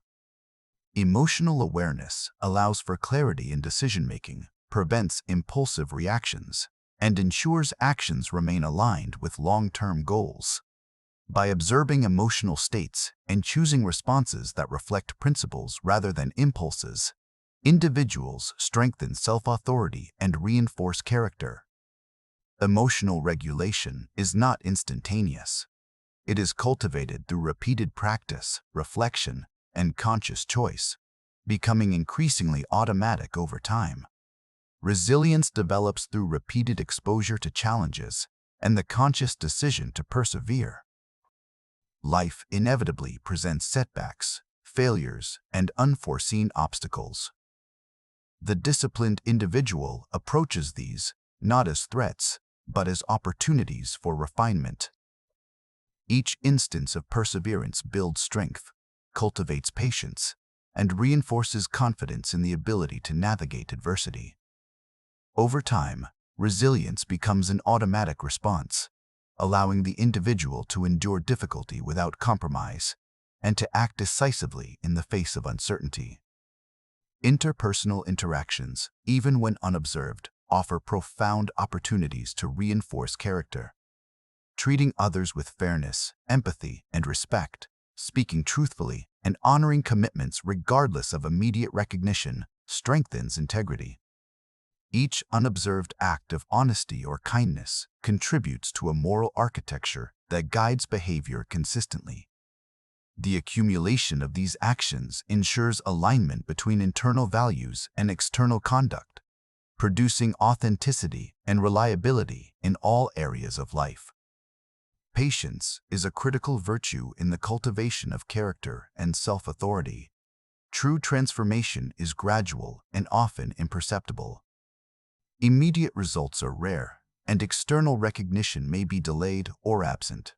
S1: Emotional awareness allows for clarity in decision-making, prevents impulsive reactions, and ensures actions remain aligned with long-term goals. By observing emotional states and choosing responses that reflect principles rather than impulses, individuals strengthen self-authority and reinforce character. Emotional regulation is not instantaneous. It is cultivated through repeated practice, reflection, and conscious choice, becoming increasingly automatic over time. Resilience develops through repeated exposure to challenges and the conscious decision to persevere. Life inevitably presents setbacks, failures, and unforeseen obstacles. The disciplined individual approaches these not as threats, but as opportunities for refinement. Each instance of perseverance builds strength, cultivates patience, and reinforces confidence in the ability to navigate adversity. Over time, resilience becomes an automatic response, allowing the individual to endure difficulty without compromise and to act decisively in the face of uncertainty. Interpersonal interactions, even when unobserved, offer profound opportunities to reinforce character. Treating others with fairness, empathy, and respect, speaking truthfully, and honoring commitments regardless of immediate recognition strengthens integrity. Each unobserved act of honesty or kindness contributes to a moral architecture that guides behavior consistently. The accumulation of these actions ensures alignment between internal values and external conduct, producing authenticity and reliability in all areas of life. Patience is a critical virtue in the cultivation of character and self-authority. True transformation is gradual and often imperceptible. Immediate results are rare, and external recognition may be delayed or absent.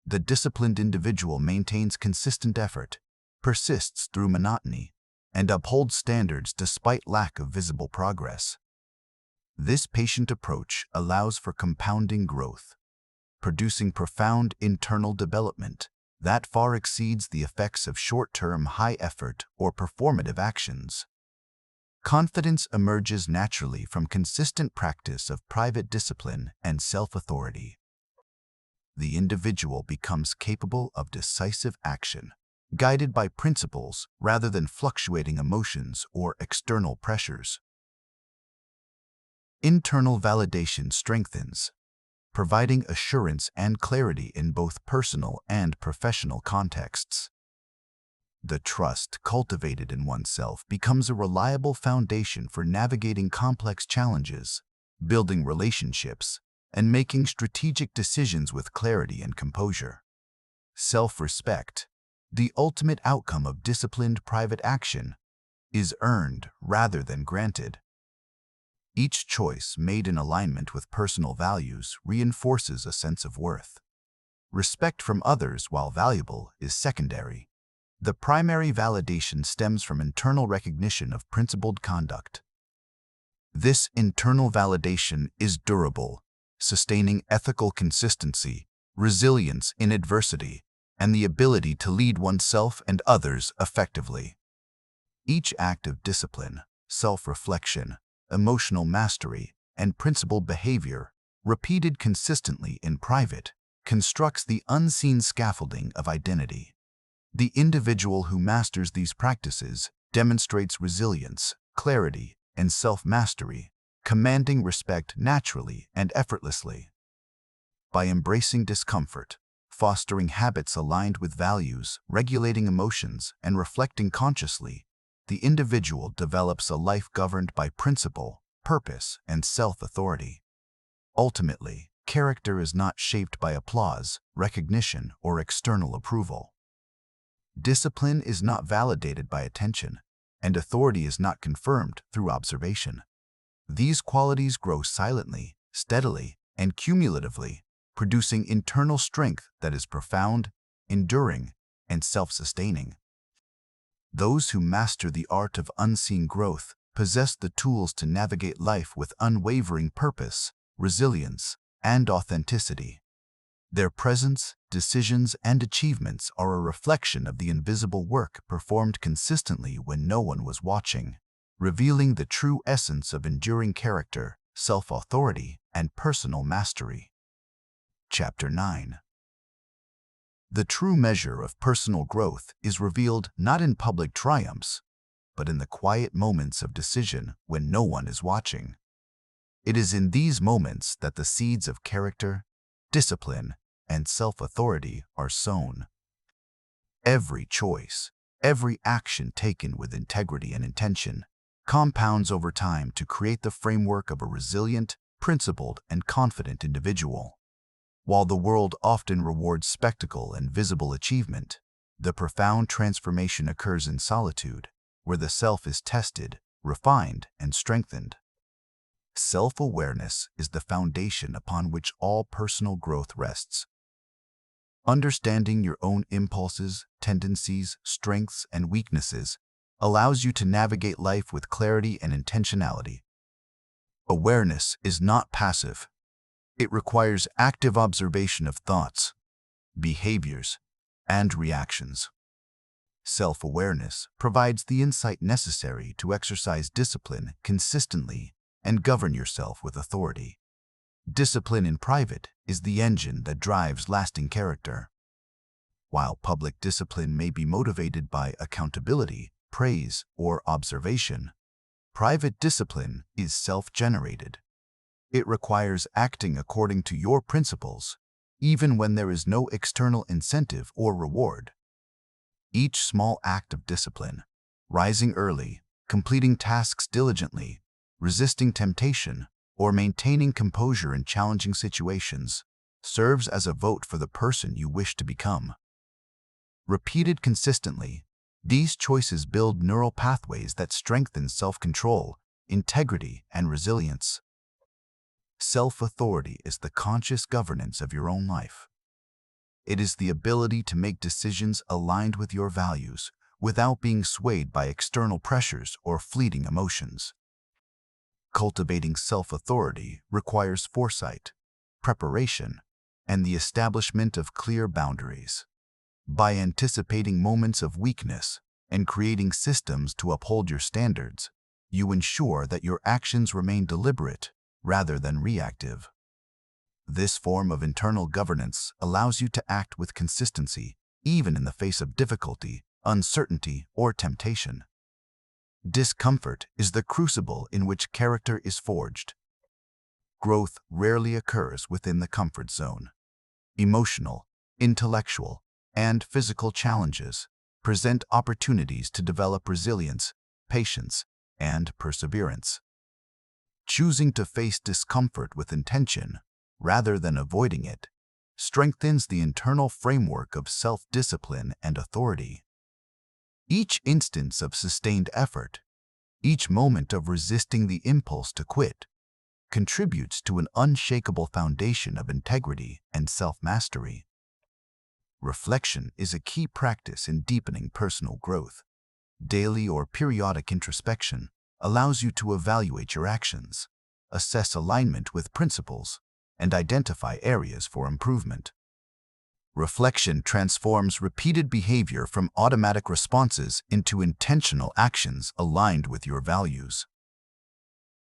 S1: The disciplined individual maintains consistent effort, persists through monotony, and upholds standards despite lack of visible progress. This patient approach allows for compounding growth, producing profound internal development that far exceeds the effects of short-term high-effort or performative actions. Confidence emerges naturally from consistent practice of private discipline and self-authority. The individual becomes capable of decisive action, guided by principles rather than fluctuating emotions or external pressures. Internal validation strengthens, providing assurance and clarity in both personal and professional contexts. The trust cultivated in oneself becomes a reliable foundation for navigating complex challenges, building relationships, and making strategic decisions with clarity and composure. Self-respect, the ultimate outcome of disciplined private action, is earned rather than granted. Each choice made in alignment with personal values reinforces a sense of worth. Respect from others, while valuable, is secondary. The primary validation stems from internal recognition of principled conduct. This internal validation is durable, sustaining ethical consistency, resilience in adversity, and the ability to lead oneself and others effectively. Each act of discipline, self-reflection, emotional mastery, and principled behavior, repeated consistently in private, constructs the unseen scaffolding of identity. The individual who masters these practices demonstrates resilience, clarity, and self-mastery, commanding respect naturally and effortlessly. By embracing discomfort, fostering habits aligned with values, regulating emotions, and reflecting consciously, the individual develops a life governed by principle, purpose, and self-authority. Ultimately, character is not shaped by applause, recognition, or external approval. Discipline is not validated by attention, and authority is not confirmed through observation. These qualities grow silently, steadily, and cumulatively, producing internal strength that is profound, enduring, and self-sustaining. Those who master the art of unseen growth possess the tools to navigate life with unwavering purpose, resilience, and authenticity. Their presence, decisions, and achievements are a reflection of the invisible work performed consistently when no one was watching, revealing the true essence of enduring character, self-authority, and personal mastery. Chapter 9. The true measure of personal growth is revealed not in public triumphs, but in the quiet moments of decision when no one is watching. It is in these moments that the seeds of character, discipline, and self-authority are sown. Every choice, every action taken with integrity and intention, compounds over time to create the framework of a resilient, principled, and confident individual. While the world often rewards spectacle and visible achievement, the profound transformation occurs in solitude, where the self is tested, refined, and strengthened. Self-awareness is the foundation upon which all personal growth rests. Understanding your own impulses, tendencies, strengths, and weaknesses allows you to navigate life with clarity and intentionality. Awareness is not passive. It requires active observation of thoughts, behaviors, and reactions. Self-awareness provides the insight necessary to exercise discipline consistently and govern yourself with authority. Discipline in private is the engine that drives lasting character. While public discipline may be motivated by accountability, praise, or observation, private discipline is self-generated. It requires acting according to your principles, even when there is no external incentive or reward. Each small act of discipline, rising early, completing tasks diligently, resisting temptation, or maintaining composure in challenging situations, serves as a vote for the person you wish to become. Repeated consistently, these choices build neural pathways that strengthen self-control, integrity, and resilience. Self-authority is the conscious governance of your own life. It is the ability to make decisions aligned with your values without being swayed by external pressures or fleeting emotions. Cultivating self-authority requires foresight, preparation, and the establishment of clear boundaries. By anticipating moments of weakness and creating systems to uphold your standards, you ensure that your actions remain deliberate rather than reactive. This form of internal governance allows you to act with consistency, even in the face of difficulty, uncertainty, or temptation. Discomfort is the crucible in which character is forged. Growth rarely occurs within the comfort zone. Emotional, intellectual, and physical challenges present opportunities to develop resilience, patience, and perseverance. Choosing to face discomfort with intention, rather than avoiding it, strengthens the internal framework of self-discipline and authority. Each instance of sustained effort, each moment of resisting the impulse to quit, contributes to an unshakable foundation of integrity and self-mastery. Reflection is a key practice in deepening personal growth. Daily or periodic introspection allows you to evaluate your actions, assess alignment with principles, and identify areas for improvement. Reflection transforms repeated behavior from automatic responses into intentional actions aligned with your values.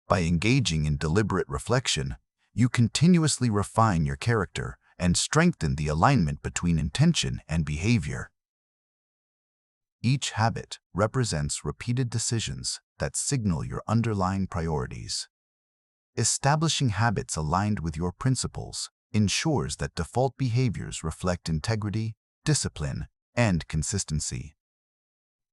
S1: By engaging in deliberate reflection, you continuously refine your character and strengthen the alignment between intention and behavior. Each habit represents repeated decisions that signal your underlying priorities. Establishing habits aligned with your principles ensures that default behaviors reflect integrity, discipline, and consistency.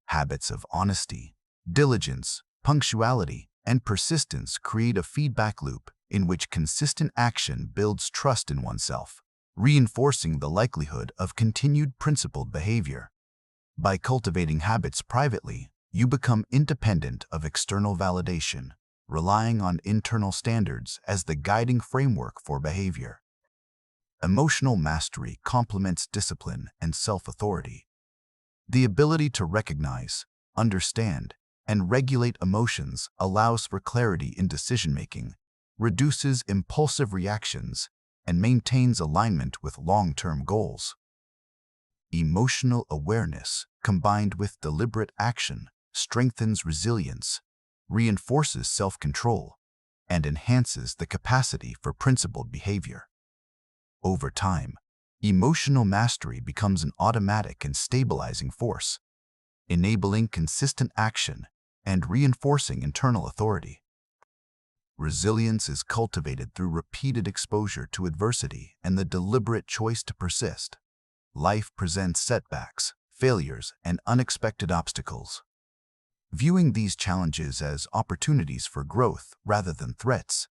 S1: Habits of honesty, diligence, punctuality, and persistence create a feedback loop in which consistent action builds trust in oneself, reinforcing the likelihood of continued principled behavior. By cultivating habits privately, you become independent of external validation, relying on internal standards as the guiding framework for behavior. Emotional mastery complements discipline and self-authority. The ability to recognize, understand, and regulate emotions allows for clarity in decision-making, reduces impulsive reactions, and maintains alignment with long-term goals. Emotional awareness, combined with deliberate action, strengthens resilience, reinforces self-control, and enhances the capacity for principled behavior. Over time, emotional mastery becomes an automatic and stabilizing force, enabling consistent action and reinforcing internal authority. Resilience is cultivated through repeated exposure to adversity and the deliberate choice to persist. Life presents setbacks, failures, and unexpected obstacles. Viewing these challenges as opportunities for growth rather than threats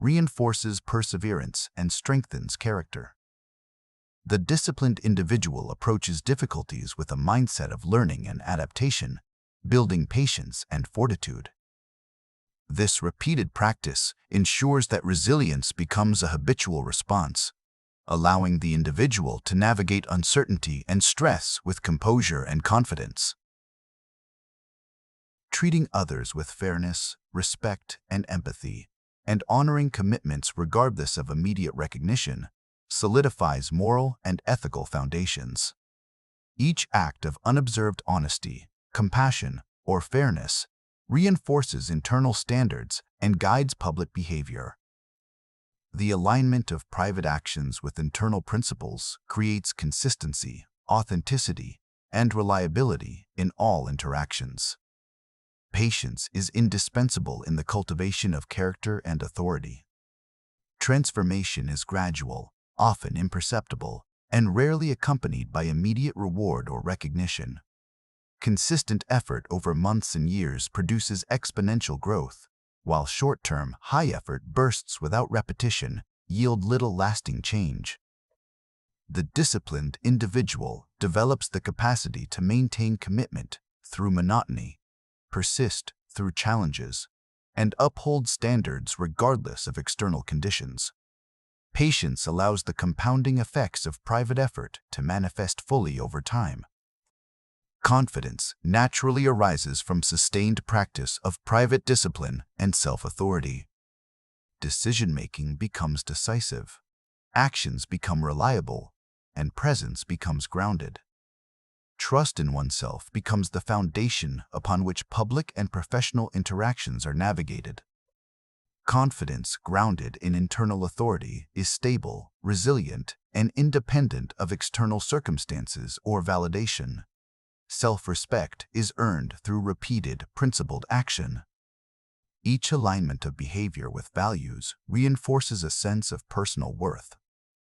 S1: reinforces perseverance and strengthens character. The disciplined individual approaches difficulties with a mindset of learning and adaptation, building patience and fortitude. This repeated practice ensures that resilience becomes a habitual response, allowing the individual to navigate uncertainty and stress with composure and confidence. Treating others with fairness, respect, and empathy, and honoring commitments regardless of immediate recognition, solidifies moral and ethical foundations. Each act of unobserved honesty, compassion, or fairness reinforces internal standards and guides public behavior. The alignment of private actions with internal principles creates consistency, authenticity, and reliability in all interactions. Patience is indispensable in the cultivation of character and authority. Transformation is gradual, often imperceptible, and rarely accompanied by immediate reward or recognition. Consistent effort over months and years produces exponential growth, while short-term, high-effort bursts without repetition yield little lasting change. The disciplined individual develops the capacity to maintain commitment through monotony, persist through challenges, and uphold standards regardless of external conditions. Patience allows the compounding effects of private effort to manifest fully over time. Confidence naturally arises from sustained practice of private discipline and self-authority. Decision-making becomes decisive, actions become reliable, and presence becomes grounded. Trust in oneself becomes the foundation upon which public and professional interactions are navigated. Confidence grounded in internal authority is stable, resilient, and independent of external circumstances or validation. Self-respect is earned through repeated, principled action. Each alignment of behavior with values reinforces a sense of personal worth.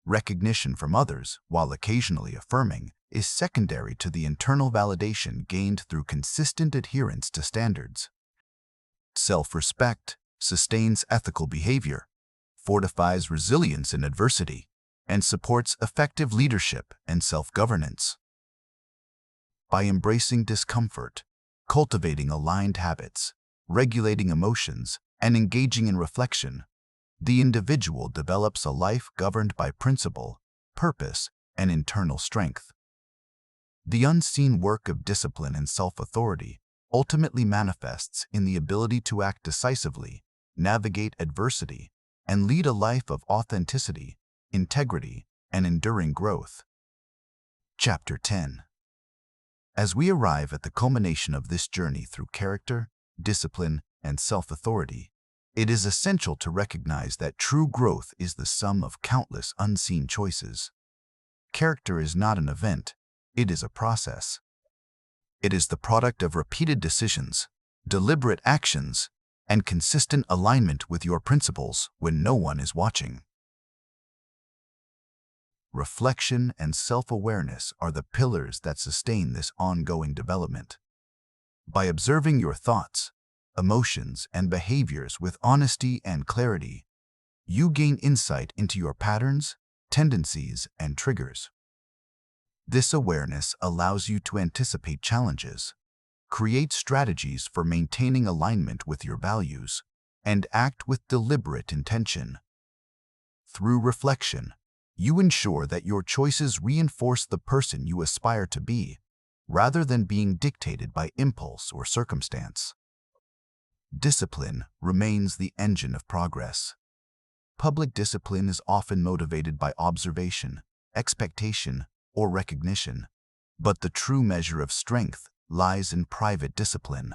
S1: Recognition from others, while occasionally affirming, is secondary to the internal validation gained through consistent adherence to standards. Self-respect sustains ethical behavior, fortifies resilience in adversity, and supports effective leadership and self-governance. By embracing discomfort, cultivating aligned habits, regulating emotions, and engaging in reflection, the individual develops a life governed by principle, purpose, and internal strength. The unseen work of discipline and self-authority ultimately manifests in the ability to act decisively, navigate adversity, and lead a life of authenticity, integrity, and enduring growth. Chapter 10. As we arrive at the culmination of this journey through character, discipline, and self-authority, it is essential to recognize that true growth is the sum of countless unseen choices. Character is not an event, it is a process. It is the product of repeated decisions, deliberate actions, and consistent alignment with your principles when no one is watching. Reflection and self-awareness are the pillars that sustain this ongoing development. By observing your thoughts, emotions, and behaviors with honesty and clarity, you gain insight into your patterns, tendencies, and triggers. This awareness allows you to anticipate challenges, create strategies for maintaining alignment with your values, and act with deliberate intention. Through reflection, you ensure that your choices reinforce the person you aspire to be, rather than being dictated by impulse or circumstance. Discipline remains the engine of progress. Public discipline is often motivated by observation, expectation, or recognition, but the true measure of strength lies in private discipline.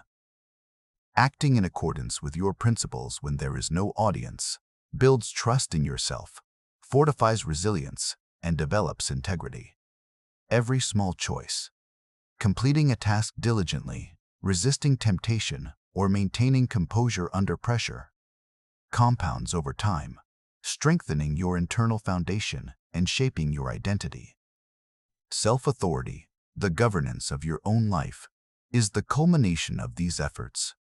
S1: Acting in accordance with your principles when there is no audience builds trust in yourself, fortifies resilience, and develops integrity. Every small choice, completing a task diligently, resisting temptation, or maintaining composure under pressure, compounds over time, strengthening your internal foundation and shaping your identity. Self-authority, the governance of your own life, is the culmination of these efforts.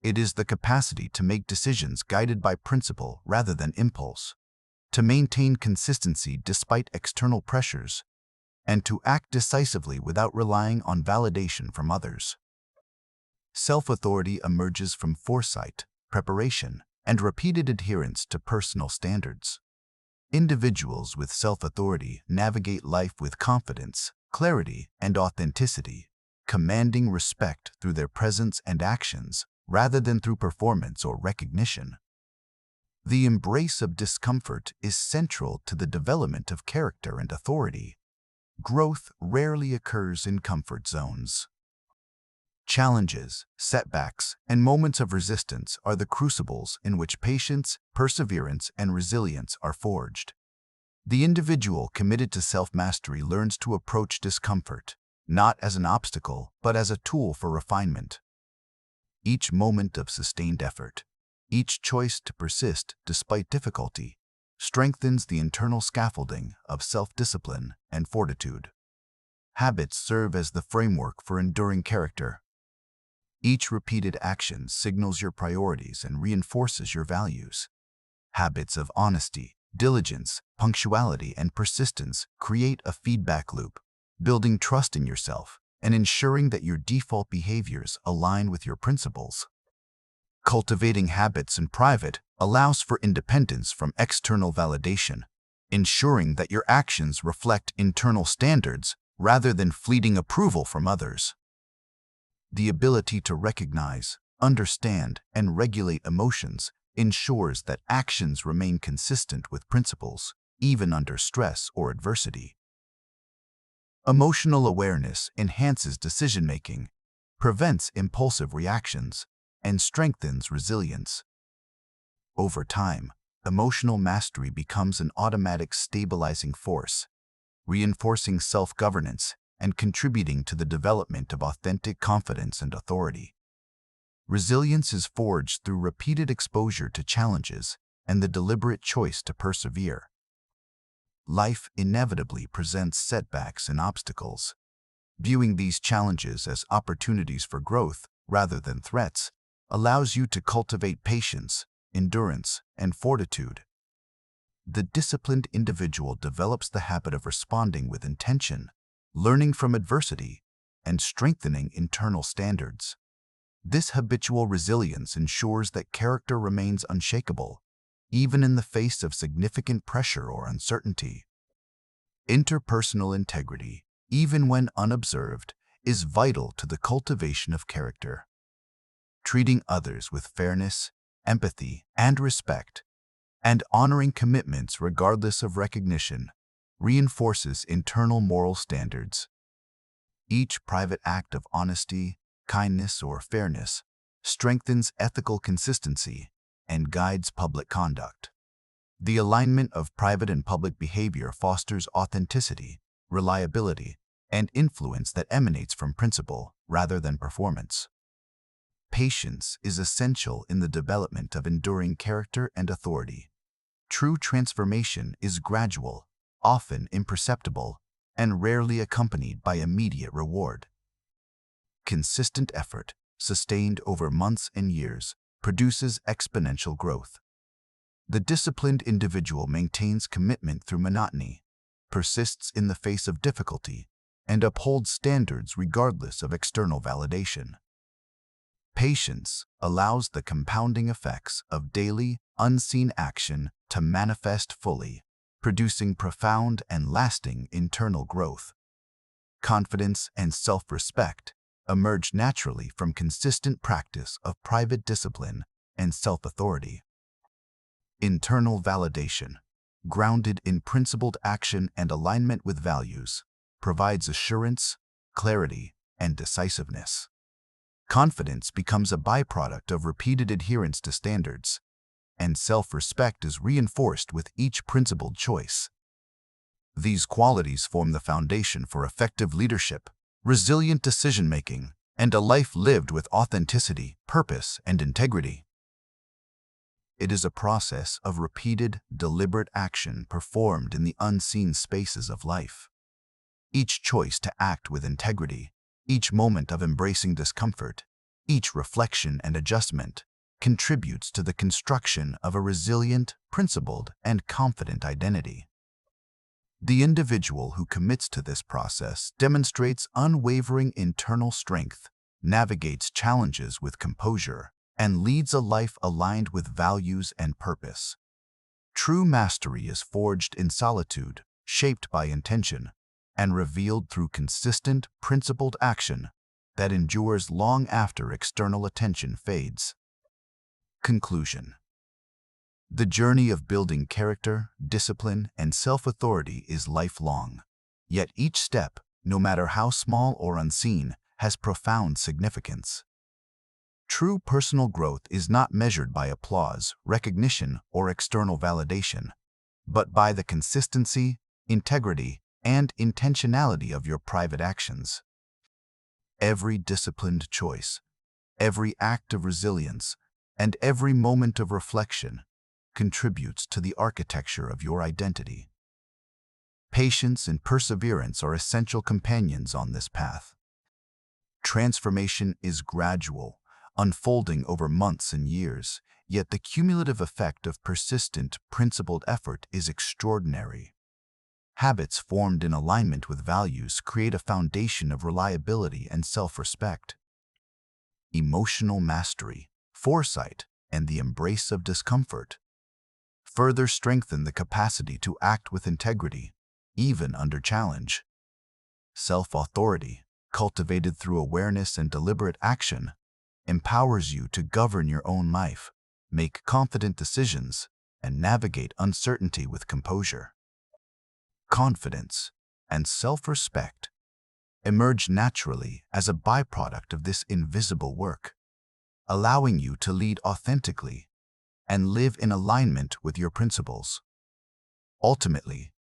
S1: It is the capacity to make decisions guided by principle rather than impulse, to maintain consistency despite external pressures, and to act decisively without relying on validation from others. Self-authority emerges from foresight, preparation, and repeated adherence to personal standards. Individuals with self-authority navigate life with confidence, clarity, and authenticity, commanding respect through their presence and actions rather than through performance or recognition. The embrace of discomfort is central to the development of character and authority. Growth rarely occurs in comfort zones. Challenges, setbacks, and moments of resistance are the crucibles in which patience, perseverance, and resilience are forged. The individual committed to self-mastery learns to approach discomfort, not as an obstacle, but as a tool for refinement. Each moment of sustained effort, each choice to persist despite difficulty, strengthens the internal scaffolding of self-discipline and fortitude. Habits serve as the framework for enduring character. Each repeated action signals your priorities and reinforces your values. Habits of honesty, diligence, punctuality, and persistence create a feedback loop, building trust in yourself and ensuring that your default behaviors align with your principles. Cultivating habits in private allows for independence from external validation, ensuring that your actions reflect internal standards rather than fleeting approval from others. The ability to recognize, understand, and regulate emotions ensures that actions remain consistent with principles, even under stress or adversity. Emotional awareness enhances decision-making, prevents impulsive reactions, and strengthens resilience. Over time, emotional mastery becomes an automatic stabilizing force, reinforcing self-governance and contributing to the development of authentic confidence and authority. Resilience is forged through repeated exposure to challenges and the deliberate choice to persevere. Life inevitably presents setbacks and obstacles. Viewing these challenges as opportunities for growth rather than threats allows you to cultivate patience, endurance, and fortitude. The disciplined individual develops the habit of responding with intention, learning from adversity, and strengthening internal standards. This habitual resilience ensures that character remains unshakable, even in the face of significant pressure or uncertainty. Interpersonal integrity, even when unobserved, is vital to the cultivation of character. Treating others with fairness, empathy, and respect, and honoring commitments regardless of recognition, reinforces internal moral standards. Each private act of honesty, kindness, or fairness strengthens ethical consistency and guides public conduct. The alignment of private and public behavior fosters authenticity, reliability, and influence that emanates from principle rather than performance. Patience is essential in the development of enduring character and authority. True transformation is gradual, often imperceptible, and rarely accompanied by immediate reward. Consistent effort, sustained over months and years, produces exponential growth. The disciplined individual maintains commitment through monotony, persists in the face of difficulty, and upholds standards regardless of external validation. Patience allows the compounding effects of daily, unseen action to manifest fully, producing profound and lasting internal growth. Confidence and self-respect emerge naturally from consistent practice of private discipline and self-authority. Internal validation, grounded in principled action and alignment with values, provides assurance, clarity, and decisiveness. Confidence becomes a byproduct of repeated adherence to standards, and self-respect is reinforced with each principled choice. These qualities form the foundation for effective leadership, resilient decision-making, and a life lived with authenticity, purpose, and integrity. It is a process of repeated, deliberate action performed in the unseen spaces of life. Each choice to act with integrity, each moment of embracing discomfort, each reflection and adjustment contributes to the construction of a resilient, principled, and confident identity. The individual who commits to this process demonstrates unwavering internal strength, navigates challenges with composure, and leads a life aligned with values and purpose. True mastery is forged in solitude, shaped by intention, and revealed through consistent, principled action that endures long after external attention fades. Conclusion. The journey of building character, discipline, and self-authority is lifelong. Yet each step, no matter how small or unseen, has profound significance. True personal growth is not measured by applause, recognition, or external validation, but by the consistency, integrity, and intentionality of your private actions. Every disciplined choice, every act of resilience, and every moment of reflection contributes to the architecture of your identity. Patience and perseverance are essential companions on this path. Transformation is gradual, unfolding over months and years, yet the cumulative effect of persistent, principled effort is extraordinary. Habits formed in alignment with values create a foundation of reliability and self-respect. Emotional mastery, foresight, and the embrace of discomfort further strengthen the capacity to act with integrity, even under challenge. Self-authority, cultivated through awareness and deliberate action, empowers you to govern your own life, make confident decisions, and navigate uncertainty with composure. Confidence and self-respect emerge naturally as a byproduct of this invisible work, allowing you to lead authentically and live in alignment with your principles. Ultimately,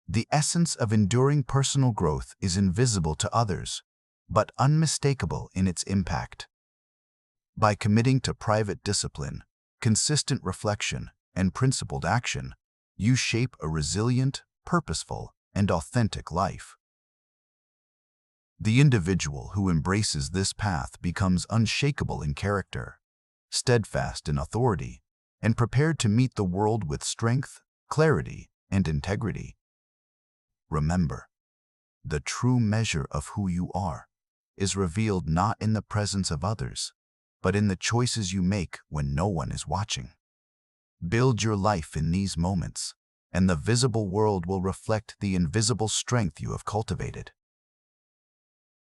S1: the essence of enduring personal growth is invisible to others, but unmistakable in its impact. By committing to private discipline, consistent reflection, and principled action, you shape a resilient, purposeful, and authentic life. The individual who embraces this path becomes unshakable in character, steadfast in authority, and prepared to meet the world with strength, clarity, and integrity. Remember, the true measure of who you are is revealed not in the presence of others, but in the choices you make when no one is watching. Build your life in these moments, and the visible world will reflect the invisible strength you have cultivated.